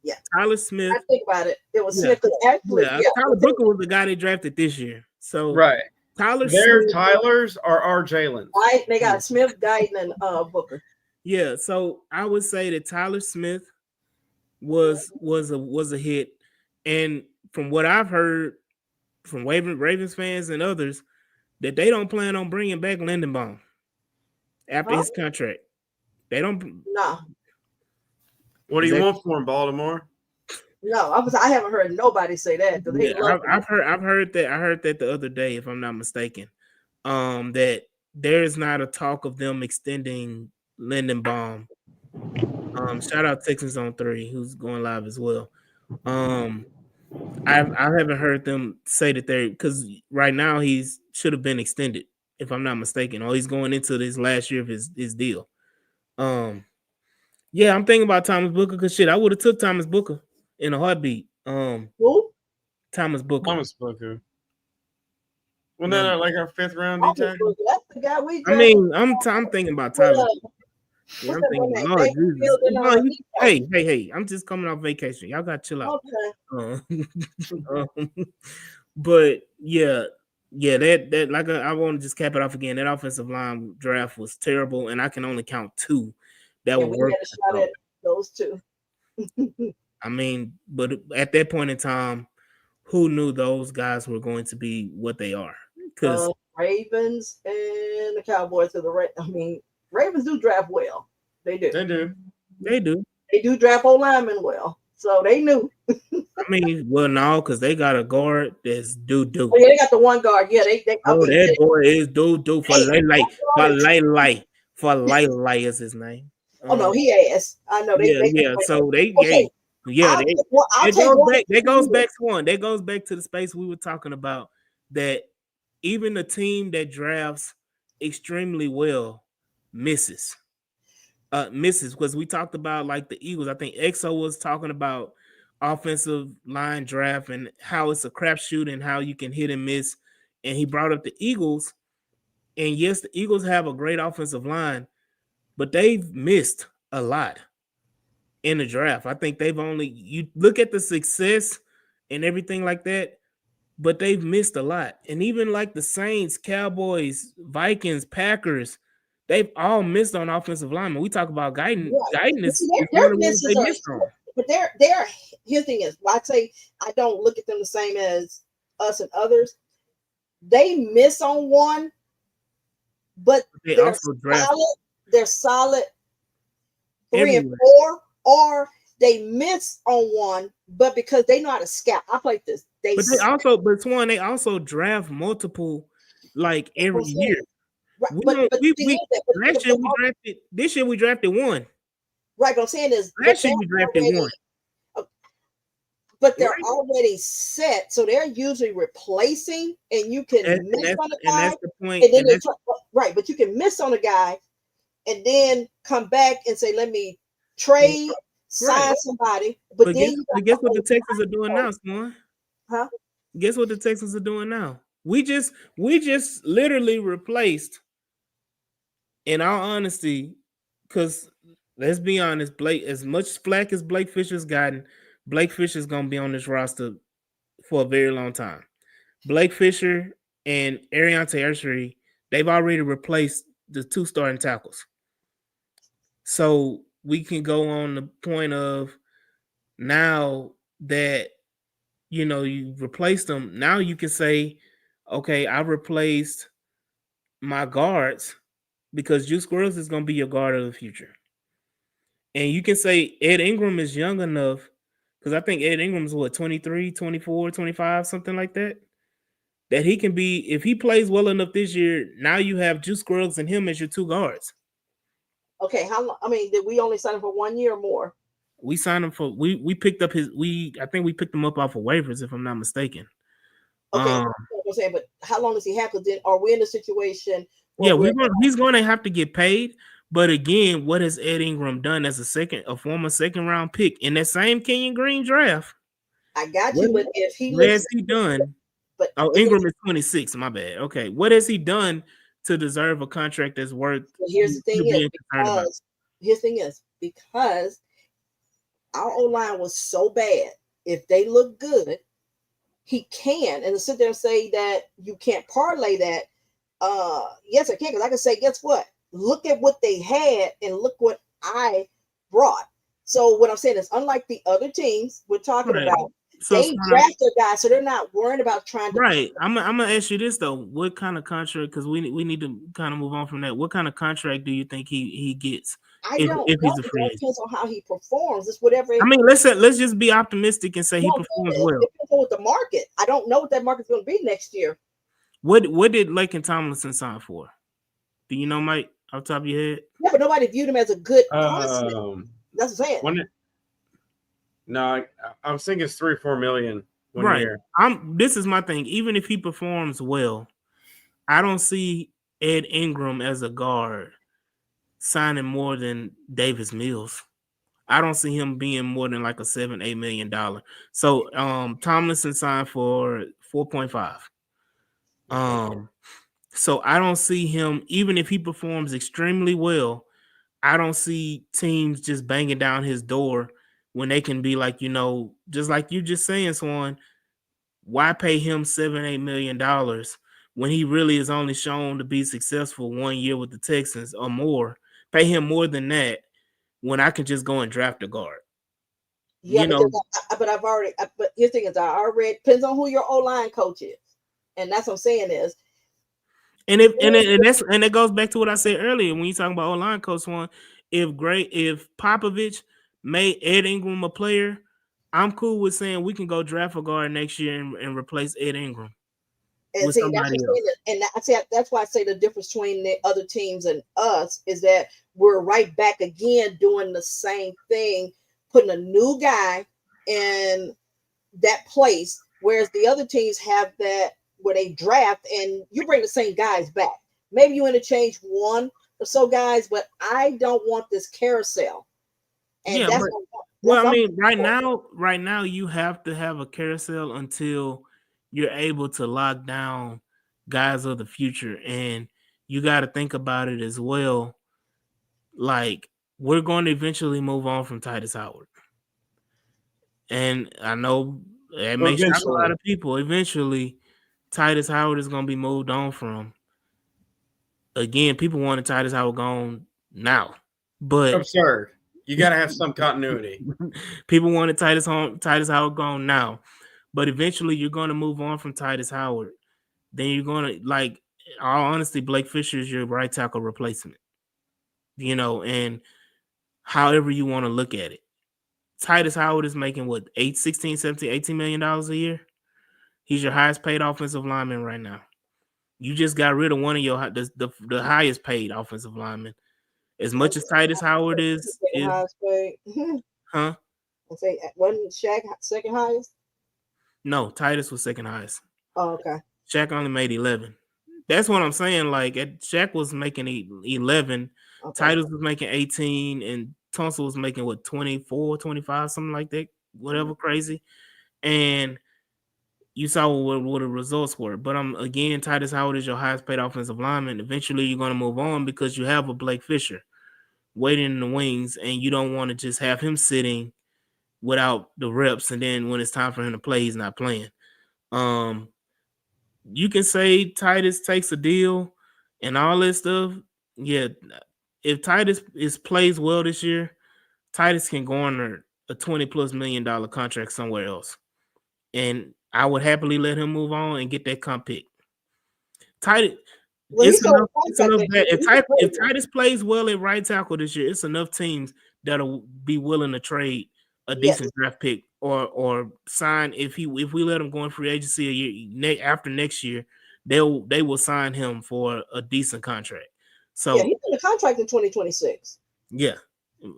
Yeah. Tyler Smith. I think about it. It was Smith. Actually, Tyler Booker was the guy they drafted this year. So right. Their Smith, Tylers are our Jalen's. Right. They got Smith, Guyton, and Booker. Yeah. So I would say that Tyler Smith was a hit, and from what I've heard from Ravens fans and others, that they don't plan on bringing back Lindenbaum after his contract. They don't. No. What do you want for him, Baltimore? No, I haven't heard nobody say that. I've heard that. I heard that the other day, if I'm not mistaken, that there's not a talk of them extending Lindenbaum. Shout out Texans on 3, who's going live as well. I haven't heard them say that because right now he's should have been extended, if I'm not mistaken, or he's going into this last year of his deal. Yeah, I'm thinking about Thomas Booker because I would have took Thomas Booker in a heartbeat. Who? Thomas Booker. Wasn't that like our 5th round detail? That's the guy we. I mean, I'm thinking about Tyler. Yeah, I'm thinking, Lord Jesus. Hey, I'm just coming off vacation. Y'all got to chill out. Okay. But yeah, Yeah, that like I want to just cap it off again. That offensive line draft was terrible, and I can only count two that And were we worth had a shot at those two. I mean, but at that point in time, who knew those guys were going to be what they are? Because Ravens and the Cowboys are Ravens do draft well. They do. They do. they do. They do draft old linemen well. So they knew. I mean, well, no, because they got a guard that's do. Oh, yeah, they got the one guard. Yeah, they Oh, that boy is do for Hey, for lay is his name. oh no, he asked. I know Yeah. So they okay. I'll it take goes one. back. That goes back to one. That goes back to the space we were talking about. That even a team that drafts extremely well misses. Misses because we talked about like the Eagles. I think EXO was talking about offensive line draft and how it's a crapshoot and how you can hit and miss. And he brought up the Eagles. And yes, the Eagles have a great offensive line, but they've missed a lot in the draft. I think you look at the success and everything like that, but they've missed a lot. And even like the Saints, Cowboys, Vikings, Packers, they've all missed on offensive linemen. We talk about guidance. Right. Guidance is Their one of the ones misses they are, missed on. but here's the thing is, I say I don't look at them the same as us and others. They miss on one, but They also draft they're solid 3 everywhere. and 4, or they miss on one, but because they know how to scout. I like this. But Swan, they also draft multiple like every year. Right, This year we drafted one. Right, what I'm saying is last year we drafted one. But they're already set, so they're usually replacing, and you can miss on a guy. And that's the point. And then right, but you can miss on a guy, and then come back and say, "Let me trade, sign somebody." But then guess what the Texans are doing now, Swan? Huh? Guess what the Texans are doing now? We just literally replaced. In all honesty, because let's be honest, Blake, as much flack as Blake Fisher's gotten, Blake Fisher's gonna be on this roster for a very long time. Blake Fisher and Ariante Archery, they've already replaced the 2 starting tackles. So we can go on the point of now that you replaced them. Now you can say, okay, I replaced my guards because Juice Squirrels is going to be your guard of the future. And you can say Ed Ingram is young enough because I think Ed Ingram's 23, 24, 25, something like that. That he can be, if he plays well enough this year, now you have Juice Squirrels and him as your 2 guards. Okay, how long? I mean, did we only sign him for 1 year or more? We signed him for we picked up I think we picked him up off of waivers if I'm not mistaken. Okay, but how long does he have? Because then are we in a situation? Yeah, he's going to have to get paid. But again, what has Ed Ingram done as a former second round pick in that same Kenyon Green draft? I got you, but if he what has he done? But Ingram is 26. My bad. Okay, what has he done to deserve a contract that's worth? Here's the thing is because our O-line was so bad. If they look good, he can. And to sit there and say that you can't parlay that, yes, I can. Because I can say, guess what? Look at what they had and look what I brought. So what I'm saying is, unlike the other teams we're talking about, they draft a guy, so they're not worried about trying to. Right. I'm gonna ask you this though: what kind of contract? Because we need to kind of move on from that. What kind of contract do you think he gets? I don't know. It depends on how he performs. It's whatever. I mean, let's just be optimistic and say he performs well. It depends on what the market. I don't know what that market's going to be next year. What did Lakin Tomlinson sign for? Do you know, Mike, off the top of your head? Yeah, but nobody viewed him as a good prospect. That's what I'm saying. No, I was thinking it's 3 or 4 million one year. This is my thing. Even if he performs well, I don't see Ed Ingram as a guard signing more than Davis Mills. I don't see him being more than like a $7-8 million. So Tomlinson signed for 4.5. So I don't see him, even if he performs extremely well, I don't see teams just banging down his door when they can be like, just like you just saying, Swan, why pay him $7-8 million when he really is only shown to be successful 1 year with the Texans or more. Pay him more than that when I can just go and draft a guard. Yeah, You know, but your thing is, I already depends on who your O-line coach is, and that's what I'm saying is, and it goes back to what I said earlier when you talking about O-line coach one. If Popovich made Ed Ingram a player, I'm cool with saying we can go draft a guard next year and replace Ed Ingram and with see that's somebody what else. and I say that's why I say the difference between the other teams and us is that we're right back again doing the same thing, putting a new guy in that place, whereas the other teams have that where they draft and you bring the same guys back. Maybe you interchange one or so guys, but I don't want this carousel. And Yeah, that's but what, well, that's I what mean, right now, you have to have a carousel until you're able to lock down guys of the future, and you got to think about it as well. Like we're going to eventually move on from Titus Howard, and I know it may shock a lot of people. Eventually, Titus Howard is going to be moved on from. Again, people wanted Titus Howard gone now, but absurd. You got to have some continuity. people wanted Titus Howard gone now, but eventually you're going to move on from Titus Howard. Then you're going to, like, all honesty, Blake Fisher is your right tackle replacement. You know, and however you want to look at it. Titus Howard is making what, 16, 17, $18 million a year? He's your highest paid offensive lineman right now. You just got rid of one of your the highest paid offensive linemen. As much as Titus Howard is highest paid. huh? I say wasn't Shaq second highest? No, Titus was second highest. Oh, okay. Shaq only made 11. That's what I'm saying. Like Shaq was making 11, Okay. Titus was making 18, and Tunsil was making what 24, 25, something like that, whatever crazy. And you saw what the results were. But again, Titus Howard is your highest paid offensive lineman. Eventually, you're going to move on because you have a Blake Fisher waiting in the wings, and you don't want to just have him sitting without the reps, and then when it's time for him to play, he's not playing. You can say Titus takes a deal and all this stuff. Yeah, if Titus plays well this year, Titus can garner a $20+ million contract somewhere else, and I would happily let him move on and get that comp pick. Titus, it's enough that if Titus plays well at right tackle this year, it's enough teams that'll be willing to trade a decent draft pick or sign if we let him go in free agency a year after next year, they will sign him for a decent contract. So yeah, he's in the contract in 2026. Yeah,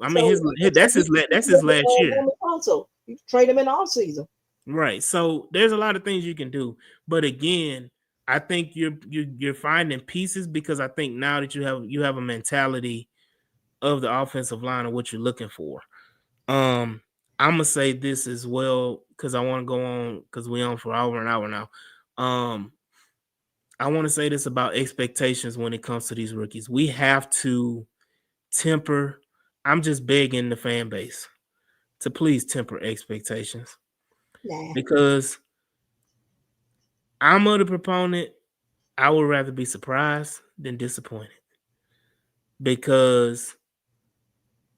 I mean that's his last year. Also, you can trade him in all season. Right. So there's a lot of things you can do, but again, I think you're finding pieces because I think now that you have a mentality of the offensive line of what you're looking for. I'm gonna say this as well because I want to go on because we're on for over an hour now. I want to say this about expectations when it comes to these rookies. We have to temper. I'm just begging the fan base to please temper expectations because I'm the proponent. I would rather be surprised than disappointed because,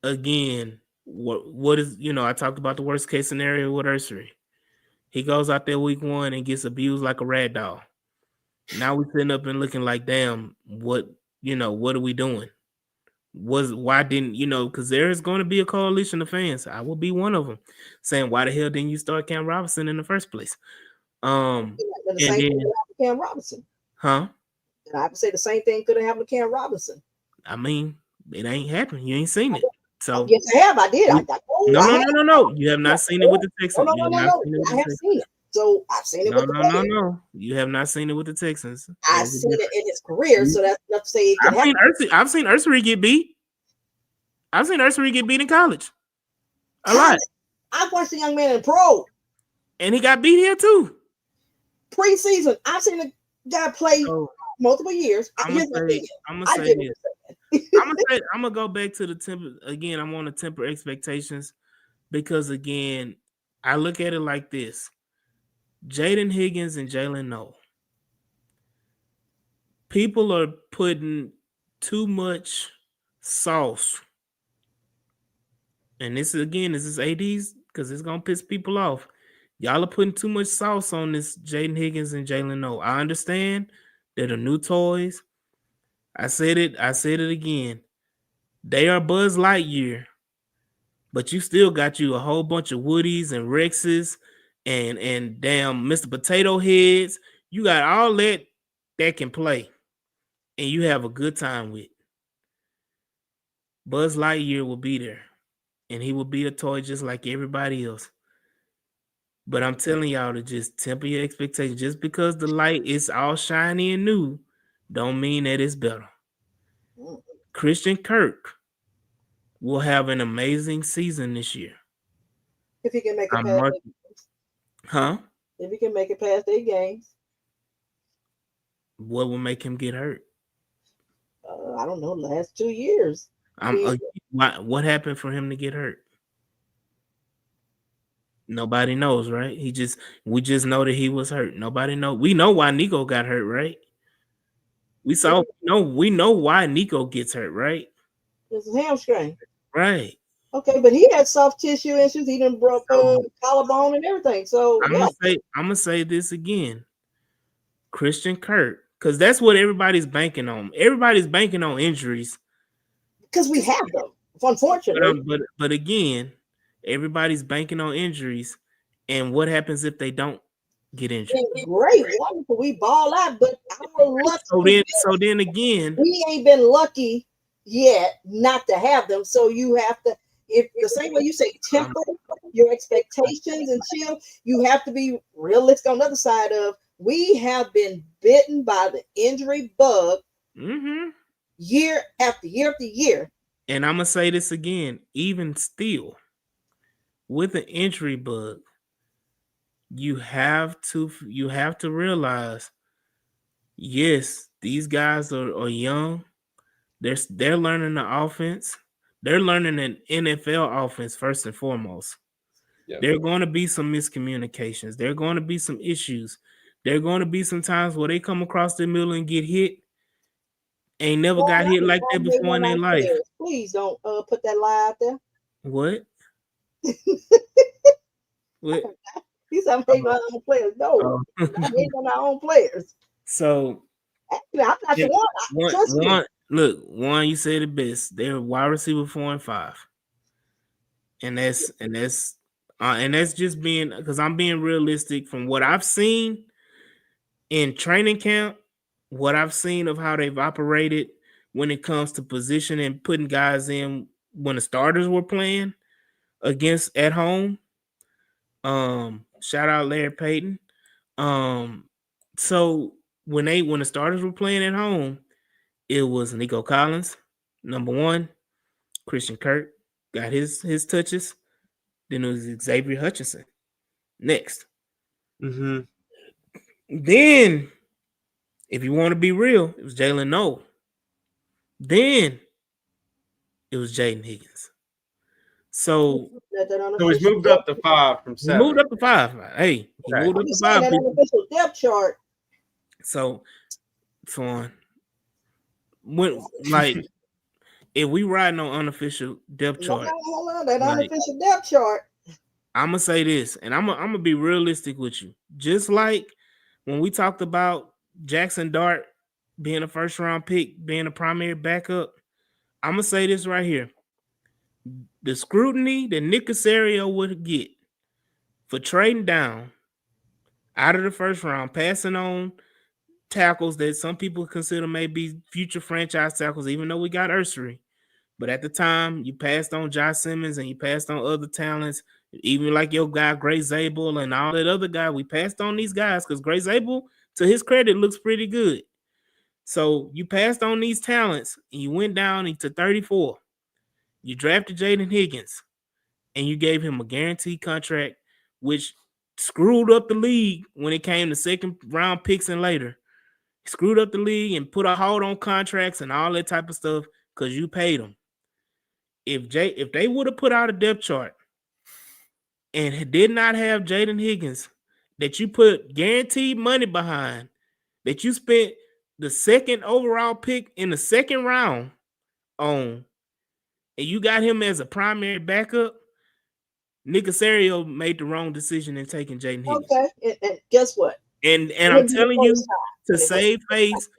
again, what is I talked about the worst case scenario with Ursery. He goes out there week 1 and gets abused like a rag doll. Now we're sitting up and looking like, damn, what are we doing? Why didn't because there is going to be a coalition of fans. I will be one of them saying, why the hell didn't you start Cam Robinson in the first place? Cam Robinson. Huh? I have to say the same thing could have happened to Cam Robinson. I mean, it ain't happened. You ain't seen it. So yes, I have. I did. No. You have not seen it with the Texans. No. I have seen it. So I've seen it with the Players. No. You have not seen it with the Texans. I've seen it in his career, so that's enough to say it could happen. I've seen Ursery get beat. I've seen Ursery get beat in college. A lot. I've watched the young man in pro. And he got beat here too. Preseason. I've seen a guy play multiple years. I'm gonna go back to the temper again. I want to temper expectations because again, I look at it like this: Jaden Higgins and Jalen Noel. people are putting too much sauce. And this is AD's because it's gonna piss people off. Y'all are putting too much sauce on this Jaden Higgins and Jalen Noe. I understand they're the new toys. I said it again. They are Buzz Lightyear, but you still got you a whole bunch of Woodies and Rexes and damn Mr. Potato Heads. You got all that can play, and you have a good time with. Buzz Lightyear will be there, and he will be a toy just like everybody else. But I'm telling y'all to just temper your expectations. Just because the light is all shiny and new, don't mean that it's better. Christian Kirk will have an amazing season this year. If he can make it past if he can make it past 8 games. What will make him get hurt? I don't know. Last 2 years. What happened for him to get hurt? Nobody knows, right? We just know that he was hurt. Nobody know. We know why Nico got hurt, right? We know why Nico gets hurt, right? It's a hamstring. Right. Okay, but he had soft tissue issues. He done broke collarbone and everything. So I'm gonna say this again. Christian Kirk, because that's what everybody's banking on. Everybody's banking on injuries. Because we have them, unfortunately. But again, everybody's banking on injuries. And what happens if they don't get injured? Great, wonderful. We ball out, but our luck. So then again, we ain't been lucky yet not to have them. So you have to, if the same way you say temper your expectations and chill, you have to be realistic on the other side of we have been bitten by the injury bug year after year after year. And I'm gonna say this again, even still, with an injury bug, you have to realize, yes, these guys are young. They're learning the offense. They're learning an NFL offense first and foremost. Yep. There are going to be some miscommunications. There are going to be some issues. There are going to be some times where they come across the middle and get hit. Ain't never got hit like that before in their life. Please don't put that lie out there. What? What? He's I'm hating on our own players. No, I'm hating on our own players. So actually, I'm not the one. Look, you said it best. They're wide receiver 4 and 5, and that's just being, because I'm being realistic from what I've seen in training camp, what I've seen of how they've operated when it comes to position and putting guys in when the starters were playing against at home. Shout out Larry Payton. So when the starters were playing at home, it was Nico Collins, number 1. Christian Kirk got his touches. Then it was Xavier Hutchinson next. Then, if you want to be real, it was Jalen Noe. Then it was Jaden Higgins. So he's moved up to 5 from 7. He moved up to 5. Hey, he moved up to 5. That unofficial depth chart. So, Swan, when if we riding on unofficial depth chart, hold on, that unofficial depth chart. I'm gonna say this, and I'm gonna be realistic with you. Just like when we talked about Jackson Dart being a first round pick, being a primary backup, I'm gonna say this right here. The scrutiny that Nick Caserio would get for trading down out of the first round, passing on tackles that some people consider may be future franchise tackles, even though we got Ursery. But at the time, you passed on Josh Simmons and you passed on other talents, even like your guy, Gray Zabel, and all that other guy. We passed on these guys because Gray Zabel, to his credit, looks pretty good. So you passed on these talents and you went down into 34. You drafted Jaden Higgins and you gave him a guaranteed contract, which screwed up the league when it came to second round picks and later. Screwed up the league and put a hold on contracts and all that type of stuff because you paid them. If they would have put out a depth chart and did not have Jaden Higgins, that you put guaranteed money behind, that you spent the second overall pick in the second round on, and you got him as a primary backup, Nick Casario made the wrong decision in taking Jaden Higgins. Okay, and guess what? And I'm telling you, to save face,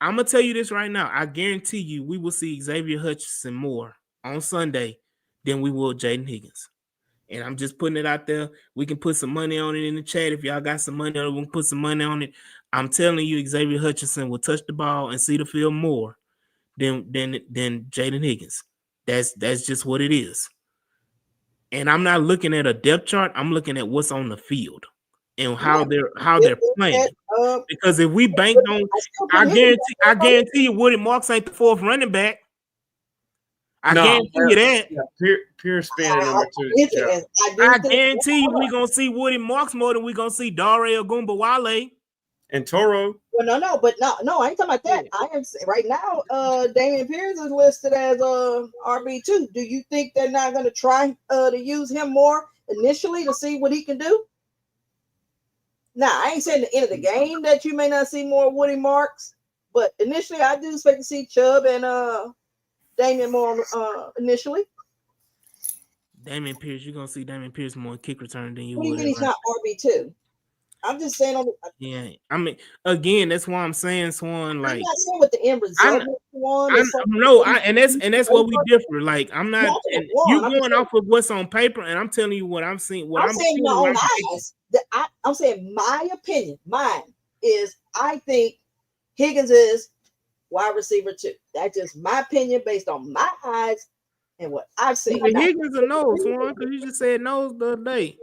I'm gonna tell you this right now. I guarantee you, we will see Xavier Hutchinson more on Sunday than we will Jaden Higgins. And I'm just putting it out there. We can put some money on it in the chat. If y'all got some money on it, we can put some money on it. I'm telling you, Xavier Hutchinson will touch the ball and see the field more than Jaden Higgins. That's just what it is. And I'm not looking at a depth chart. I'm looking at what's on the field and how they're playing. Because if we bank on, I guarantee you, Woody Marks ain't the fourth running back. I guarantee you that. Yeah, Pierce being number 2. I guarantee you we're gonna see Woody Marks more than we're gonna see Dare Ogunbowale and Toro. Well, no, I ain't talking about that. I am right now. Damian Pierce is listed as RB2. Do you think they're not going to try to use him more initially to see what he can do? Now, I ain't saying the end of the game that you may not see more Woody Marks, but initially, I do expect to see Chubb and Damian more initially. Damian Pierce, you're gonna see Damian Pierce more kick return than you what do you would. Mean he's not RB2? I'm just saying. Yeah, I mean, again, that's why I'm saying, Swan. Like, I'm not saying what the end result and that's what we differ. Like, I'm not. And you going off of what's on paper, and I'm telling you what I'm seeing. What I'm saying, my own eyes. I'm saying my opinion. Mine is I think Higgins is wide receiver 2. That's just my opinion based on my eyes and what I've seen. Higgins a nose, Swan, because you just said nose the other day.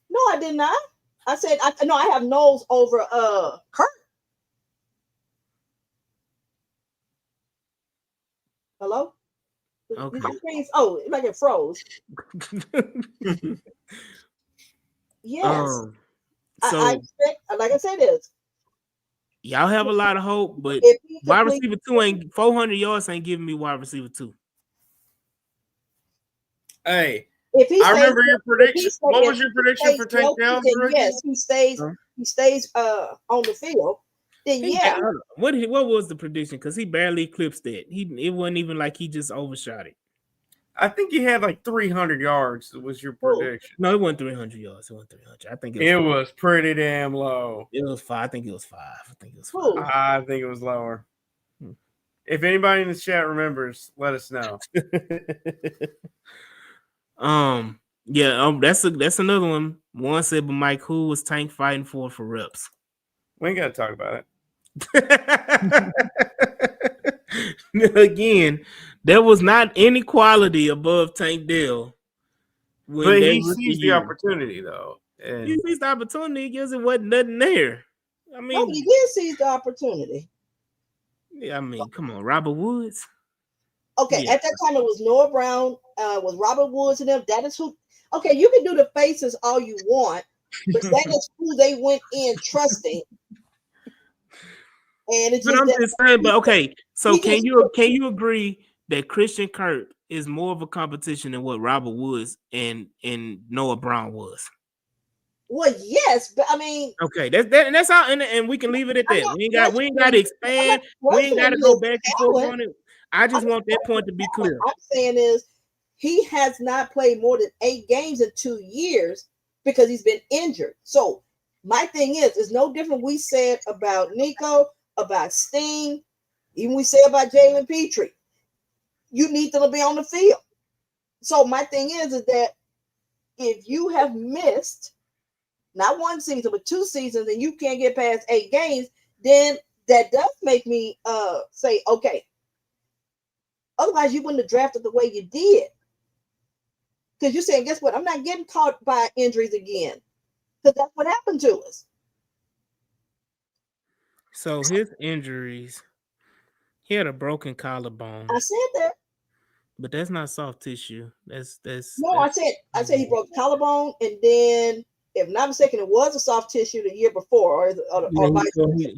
No, I did not. I said I have nose over Kurt. Hello? Okay. Oh, like it froze. Yes. So I expect, like I said, is y'all have a lot of hope, but wide receiver 2 ain't 400 yards ain't giving me wide receiver 2. Hey, I remember your prediction. What was your prediction for Tank Dell's rookie? Yes, he stays on the field. Then what was the prediction? Because he barely eclipsed it. It wasn't even like he just overshot it. I think he had like 300 yards. Was your prediction? No, it wasn't 300 yards. It wasn't 300. I think it was pretty damn low. It was 5. I think it was 5. I think it was lower. If anybody in the chat remembers, let us know. That's another one. One said, but Mike, who was Tank fighting for reps? We ain't got to talk about it. Again, there was not any quality above Tank Dell. But he seized the opportunity, though. And he seized the opportunity because it wasn't nothing there. I mean, he did seize the opportunity. Yeah, I mean, come on, Robert Woods. Okay, at that time it was Noah Brown, was Robert Woods and them. That is who. Okay, you can do the faces all you want, but that is who they went in trusting. And it's just. But I'm just saying. But okay, so can you agree that Christian Kirk is more of a competition than what Robert Woods and Noah Brown was? Well, yes, but I mean, okay, that's all, and we can leave it at that. We ain't got to expand. We ain't got to go back and forth on it. I just want that point to be clear. I'm saying is he has not played more than 8 games in 2 years because he's been injured. So my thing is, it's no different. We said about Nico, about Steen, even we said about Jalen Petrie. You need them to be on the field. So my thing is that if you have missed not 1 season, but 2 seasons, and you can't get past 8 games, then that does make me say, okay. Otherwise, you wouldn't have drafted the way you did. Because you're saying, guess what? I'm not getting caught by injuries again. Because that's what happened to us. So his injuries, he had a broken collarbone. I said that. But that's not soft tissue. I said he broke collarbone, and then, if not mistaken, it was a soft tissue the year before.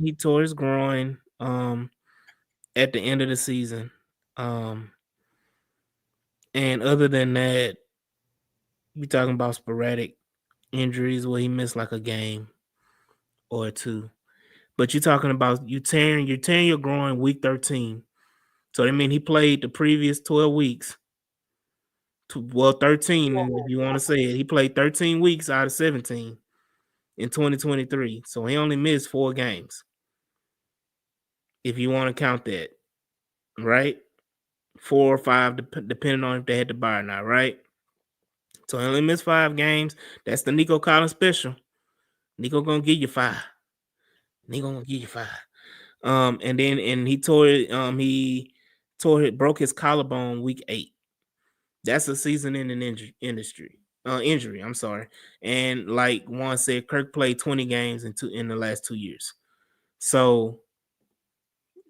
He tore his groin at the end of the season. And other than that, we're talking about sporadic injuries where he missed like a game or 2. But you're talking about you're tearing your groin week 13. So that means he played the previous 12 weeks. 13 if you want to say it. He played 13 weeks out of 17 in 2023. So he only missed 4 games. If you want to count that, right? 4 or 5, depending on if they had to buy or not, right? So he only missed 5 games. That's the Nico Collins special. Nico gonna give you 5. Nico gonna give you 5. And he tore it, broke his collarbone week 8. That's a season-ending injury. I'm sorry. And like Juan said, Kirk played 20 games in the last 2 years. So,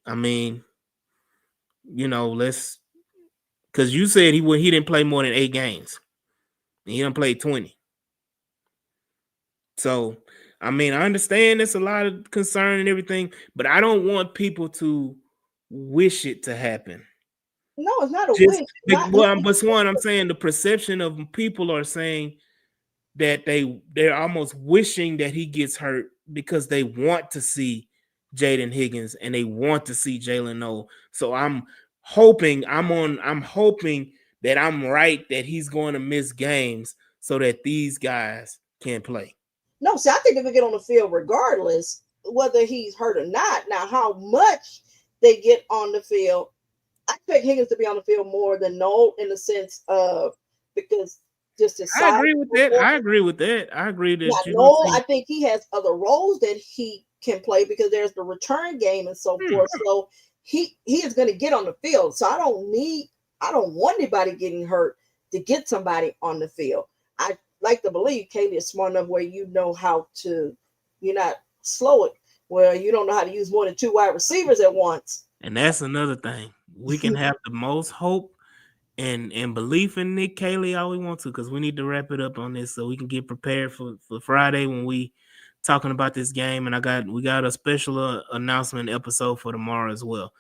I mean, because you said he didn't play more than 8 games. He didn't play 20. So, I mean, I understand there's a lot of concern and everything, but I don't want people to wish it to happen. No, it's not a wish. But Swan, I'm saying the perception of people are saying that they're almost wishing that he gets hurt because they want to see Jaden Higgins and they want to see Jalen Noel. So I'm hoping that I'm right that he's going to miss games so that these guys can play. No, see, I think if we get on the field regardless, whether he's hurt or not. Now, how much they get on the field, I expect Higgins to be on the field more than Noel in the sense of because just his size. I agree with that. I agree that Noel, I think he has other roles that he can play because there's the return game and so forth. So he is going to get on the field. So I don't want anybody getting hurt to get somebody on the field. I like to believe Kaylee is smart enough where you know how to, you're not slow it, where you don't know how to use more than 2 wide receivers at once. And that's another thing. We can have the most hope and belief in Nick Caley all we want to, because we need to wrap it up on this so we can get prepared for Friday when we talking about this game. And we got a special announcement episode for tomorrow as well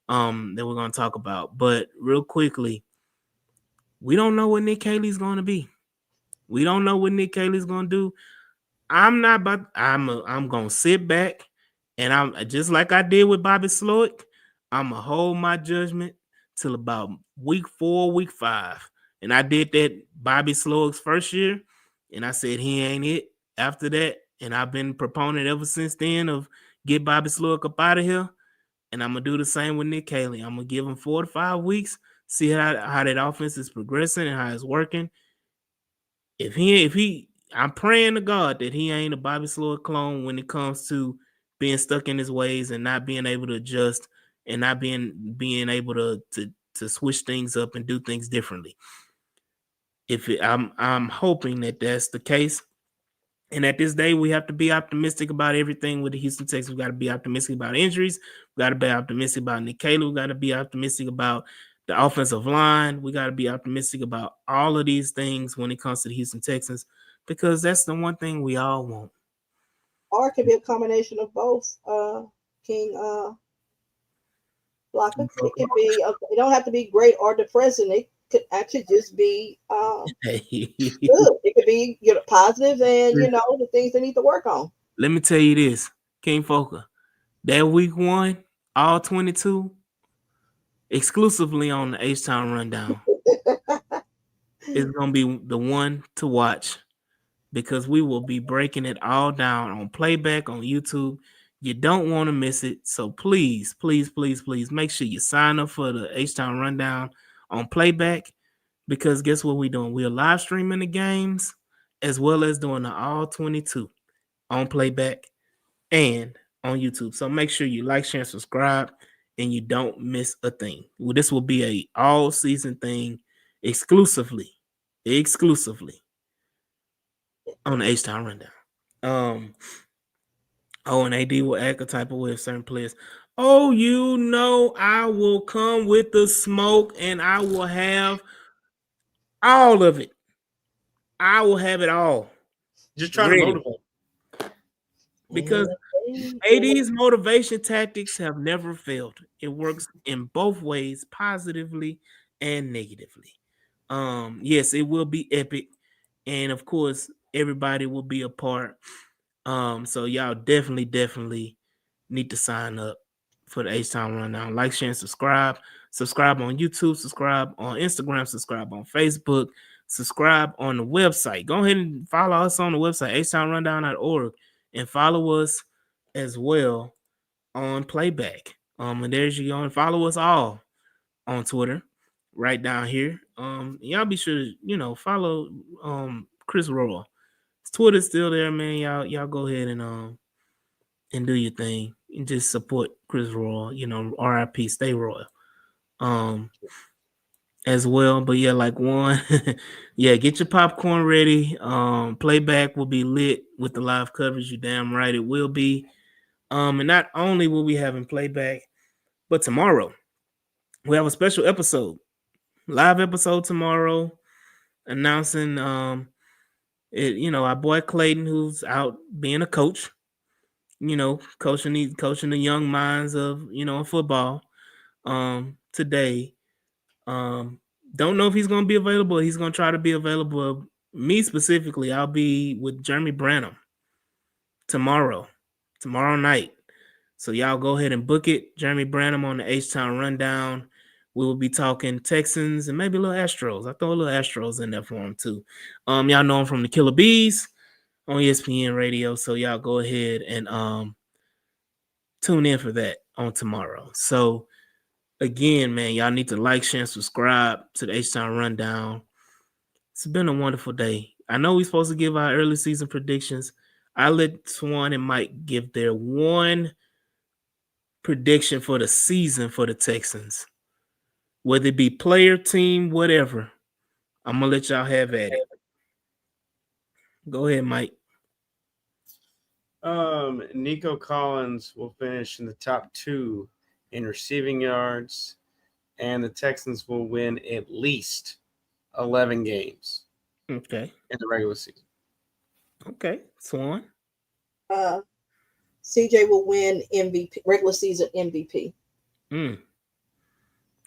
that we're going to talk about. But real quickly, we don't know what Nick Caley's going to be. We don't know what Nick Caley's going to do. I'm going to sit back and I'm just like I did with Bobby Slowick. I'm going to hold my judgment till about week 4, week 5. And I did that Bobby Slowick's first year. And I said, he ain't it after that. And I've been proponent ever since then of get Bobby Slowick up out of here. And I'm going to do the same with Nick Caley. I'm going to give him 4 to 5 weeks, see how that offense is progressing and how it's working. I'm praying to God that he ain't a Bobby Slowick clone when it comes to being stuck in his ways and not being able to adjust and not being able to switch things up and do things differently. I'm hoping that that's the case. And at this day, we have to be optimistic about everything with the Houston Texans. We got to be optimistic about injuries. We got to be optimistic about Nick Caley. We got to be optimistic about the offensive line. We got to be optimistic about all of these things when it comes to the Houston Texans, because that's the one thing we all want. Or it could be a combination of both, King Blocker. It could be, it don't have to be great or depressing. It could actually just be good. It could be positive and, the things they need to work on. Let me tell you this, King Foker, that week 1, all 22, exclusively on the H-Town Rundown. It's going to be the one to watch because we will be breaking it all down on playback on YouTube. You don't want to miss it. So please, please, please, please make sure you sign up for the H-Town Rundown on playback, because guess what we're doing? We're live streaming the games as well as doing the all 22 on playback and on YouTube. So make sure you like, share, and subscribe, and you don't miss a thing. Well, this will be a all season thing exclusively on the H-Town Rundown. And AD will act a type of way of certain players. Oh, I will come with the smoke and I will have all of it. I will have it all. Just trying to motivate. Because AD's motivation tactics have never failed. It works in both ways, positively and negatively. Yes, it will be epic. And of course, everybody will be a part. So y'all definitely need to sign up for the H-Town Rundown. Like, share, and subscribe. Subscribe on YouTube, subscribe on Instagram, subscribe on Facebook, subscribe on the website. Go ahead and follow us on the website, htownrundown.org, and follow us as well on Playback. And there's you go, and follow us all on Twitter right down here. Y'all be sure to, follow Chris Royal. His Twitter's still there, man. Y'all go ahead and do your thing and just support Chris Royal, RIP, stay royal. As well. But yeah, like one, yeah, get your popcorn ready. Playback will be lit with the live coverage. You damn right it will be. And not only will we have in playback, but tomorrow we have a special episode, live episode tomorrow, announcing our boy Clayton, who's out being a coach, coaching the young minds of football today. Don't know if he's going to be available. He's going to try to be available. Me specifically, I'll be with Jeremy Branham tomorrow night. So y'all go ahead and book it. Jeremy Branham on the H-Town Rundown. We will be talking Texans and maybe a little Astros. I throw a little Astros in there for him too. Y'all know him from the Killer Bees on ESPN Radio. So y'all go ahead and tune in for that on tomorrow. So again, man, y'all need to like, share, and subscribe to the H-Town Rundown. It's been a wonderful day. I know we're supposed to give our early season predictions. I let Swan and Mike give their one prediction for the season for the Texans. Whether it be player, team, whatever. I'm going to let y'all have at it. Go ahead, Mike. Nico Collins will finish in the top 2 in receiving yards, and the Texans will win at least 11 games. Okay. In the regular season. Okay. Swan. CJ will win MVP, regular season MVP.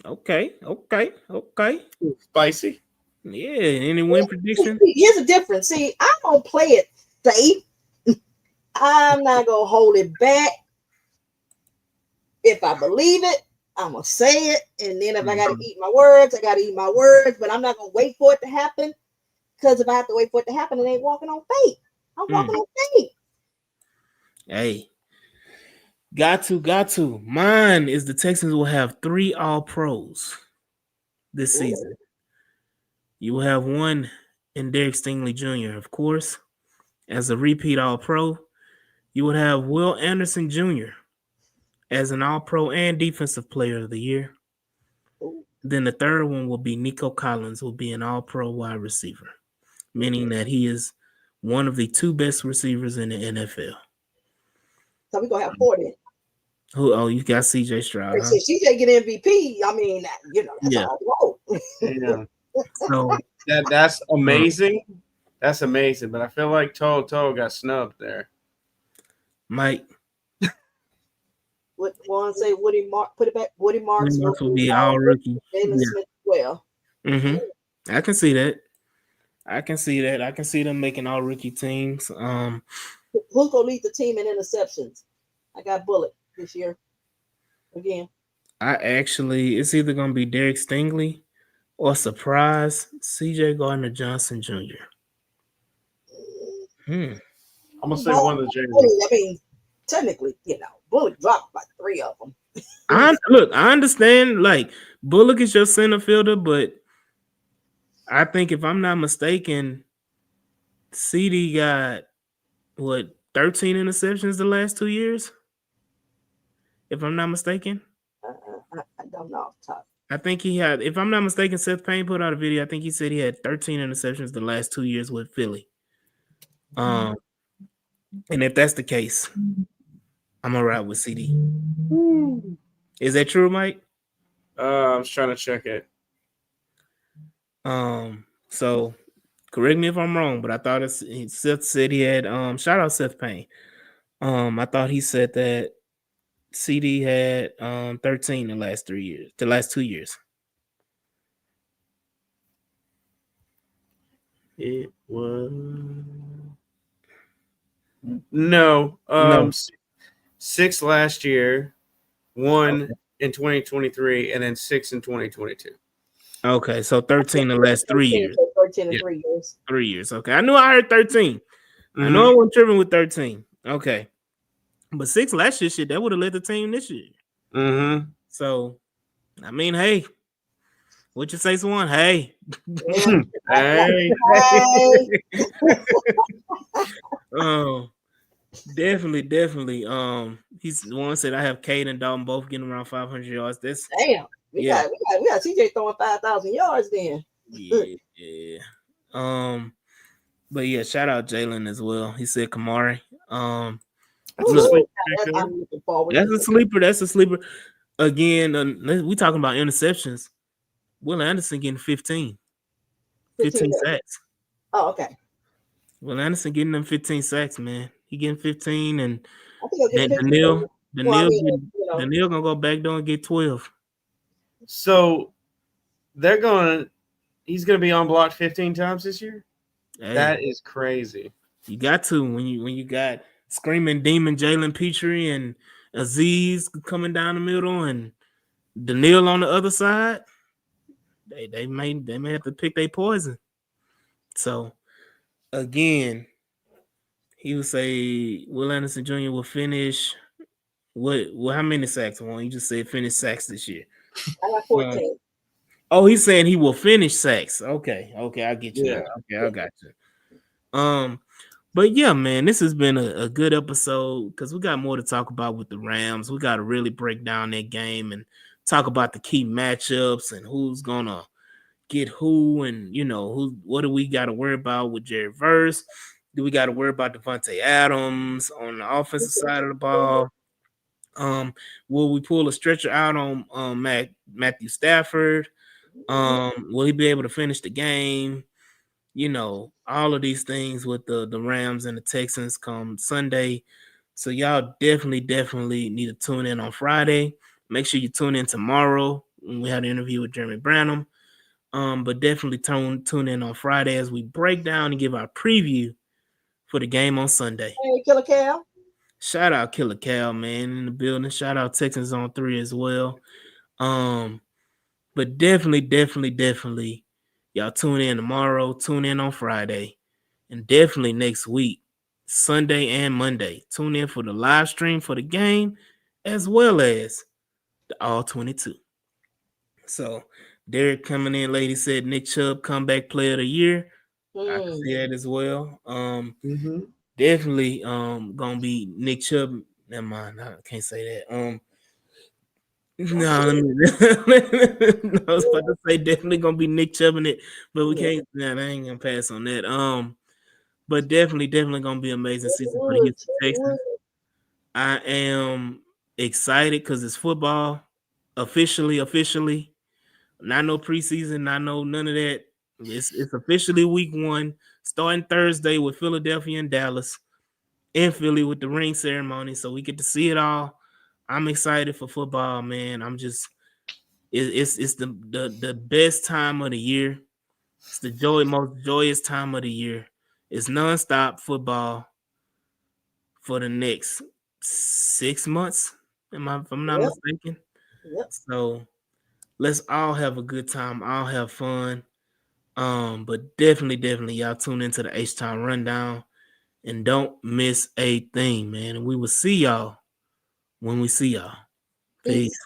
Okay. Spicy. Yeah. Any win prediction? Here's the difference. See, I'm gonna play it safe. I'm not gonna hold it back. If I believe it, I'm gonna say it, and then if I gotta eat my words, I gotta eat my words. But I'm not gonna wait for it to happen, because if I have to wait for it to happen, it ain't walking on faith. I'm walking on faith. Hey, got to. Mine is the Texans will have 3 All-Pros this season. You will have one in Derek Stingley Jr., of course, as a repeat All-Pro. You would have Will Anderson Jr. as an All-Pro and Defensive Player of the Year. Then the third one will be Nico Collins, will be an All-Pro wide receiver, meaning that he is one of the 2 best receivers in the NFL. So we're going to have 4 then. You got CJ Stroud. Huh? So CJ get MVP. I mean, that's all. Yeah. So that's amazing. That's amazing. But I feel like Toto got snubbed there. Mike. What one say? Woody Mark? Put it back. Woody Marks will be all rookie. Jalen Smith well. I can see that. I can see them making all rookie teams. Who's gonna lead the team in interceptions? I got Bullock this year. Again. It's either gonna be Derek Stingley or surprise CJ Gardner-Johnson Jr. I'm gonna say one of the James. I mean, technically, Bullock dropped by 3 of them. I understand. Like Bullock is your center fielder, but I think if I'm not mistaken, CD got 13 interceptions the last 2 years. If I'm not mistaken, I don't know off the top. I think he had. If I'm not mistaken, Seth Payne put out a video. I think he said he had 13 interceptions the last 2 years with Philly. And if that's the case, I'm gonna ride with CD. Is that true, Mike? I was trying to check it. So correct me if I'm wrong, but I thought Seth said he had shout out Seth Payne. I thought he said that CD had 13 the last 2 years. It was no. 6 last year, 1 in 2023, and then 6 in 2022. Okay, so 13 the last 3 years. 13 and Yeah. 3 years. 3 years. Okay, I knew I heard 13. I know I wasn't tripping with 13. Okay, but 6 last year, shit, that would have led the team this year. Mm-hmm. So, I mean, hey, what you say, Swan? Hey, Hey. definitely. He's the one said I have Cade and Dalton both getting around 500 yards. That's Damn. We got CJ throwing 5,000 yards then. yeah. But yeah, shout out Jalen as well. He said Kamari. That's a Look, sweet I'm looking forward that's to a sleeper. That's a sleeper. Again, we talking about interceptions. Will Anderson getting 15 sacks. Oh, okay. Will Anderson getting them 15 sacks, man. He getting 15, and I think I'll get then 15. Daniil gonna go back door and get 12. So he's gonna be on block 15 times this year. Hey, that is crazy. You got to when you got screaming demon Jalen Petrie and Aziz coming down the middle and Daniil on the other side. They may have to pick their poison. So again, he would say Will Anderson Jr. will finish. How many sacks? Well, you just said finish sacks this year. I got 14. He's saying he will finish sacks. Okay, I get you. Yeah. Okay, I got you. But yeah, man, this has been a good episode because we got more to talk about with the Rams. We got to really break down that game and talk about the key matchups and who's gonna get who, and what do we got to worry about with Jared Verse? Do we got to worry about Devontae Adams on the offensive side of the ball? Will we pull a stretcher out on Matthew Stafford? Will he be able to finish the game? All of these things with the Rams and the Texans come Sunday. So y'all definitely need to tune in on Friday. Make sure you tune in tomorrow when we have an interview with Jeremy Branham. But definitely tune in on Friday as we break down and give our preview for the game on Sunday. Hey, Killer Cal. Shout out Killer Cal, man, in the building. Shout out Texans on 3 as well. But definitely, y'all tune in tomorrow, tune in on Friday, and definitely next week, Sunday and Monday. Tune in for the live stream for the game, as well as the All 22. So Derek coming in, lady said Nick Chubb comeback player of the year. I can see that as well. Definitely gonna be Nick Chubb. Never mind, I can't say that. No, I was about to say definitely gonna be Nick Chubb in it, but we can't. I ain't gonna pass on that. But definitely gonna be amazing season for the Houston Texans. I am excited because it's football. Officially. Not no preseason, not no none of that. It's officially week 1, starting Thursday with Philadelphia and Dallas, and Philly with the ring ceremony. So we get to see it all. I'm excited for football, man. It's the best time of the year. It's the most joyous time of the year. It's nonstop football for the next 6 months. If I'm not mistaken. Yep. So let's all have a good time. I'll have fun. But definitely y'all tune into the H-Town Rundown and don't miss a thing, man. And we will see y'all when we see y'all. Peace.